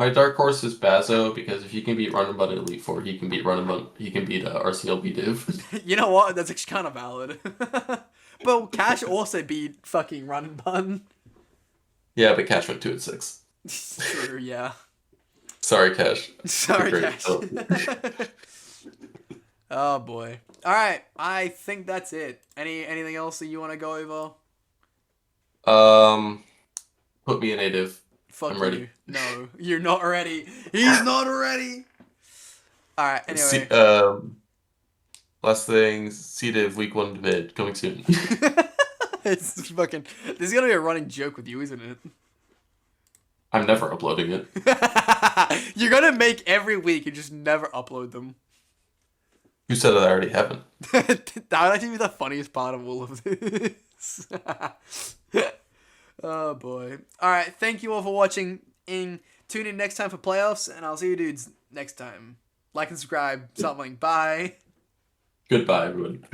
My dark horse is Bazo because if he can beat Run and Bun in Elite Four, he can beat RCL Div. You know what? That's actually kind of valid. But Cash also beat fucking Run and Bun. Yeah, but Cash went 2-6. True, yeah. Sorry, Cash. Sorry, Cash. Oh boy. All right, I think that's it. Anything else that you want to go over? Put me in ADIV. Fuck I'm you. ready. No, you're not ready. He's not ready. All right. Anyway. Last thing, CDiv week 1 vid coming soon. It's fucking. This is gonna be a running joke with you, isn't it? I'm never uploading it. You're gonna make every week and just never upload them. You said that I already haven't. That would actually be the funniest part of all of this. Oh boy. Alright, thank you all for watching. Tune in next time for playoffs, and I'll see you dudes next time. Like and subscribe, something. Bye. Goodbye, everyone.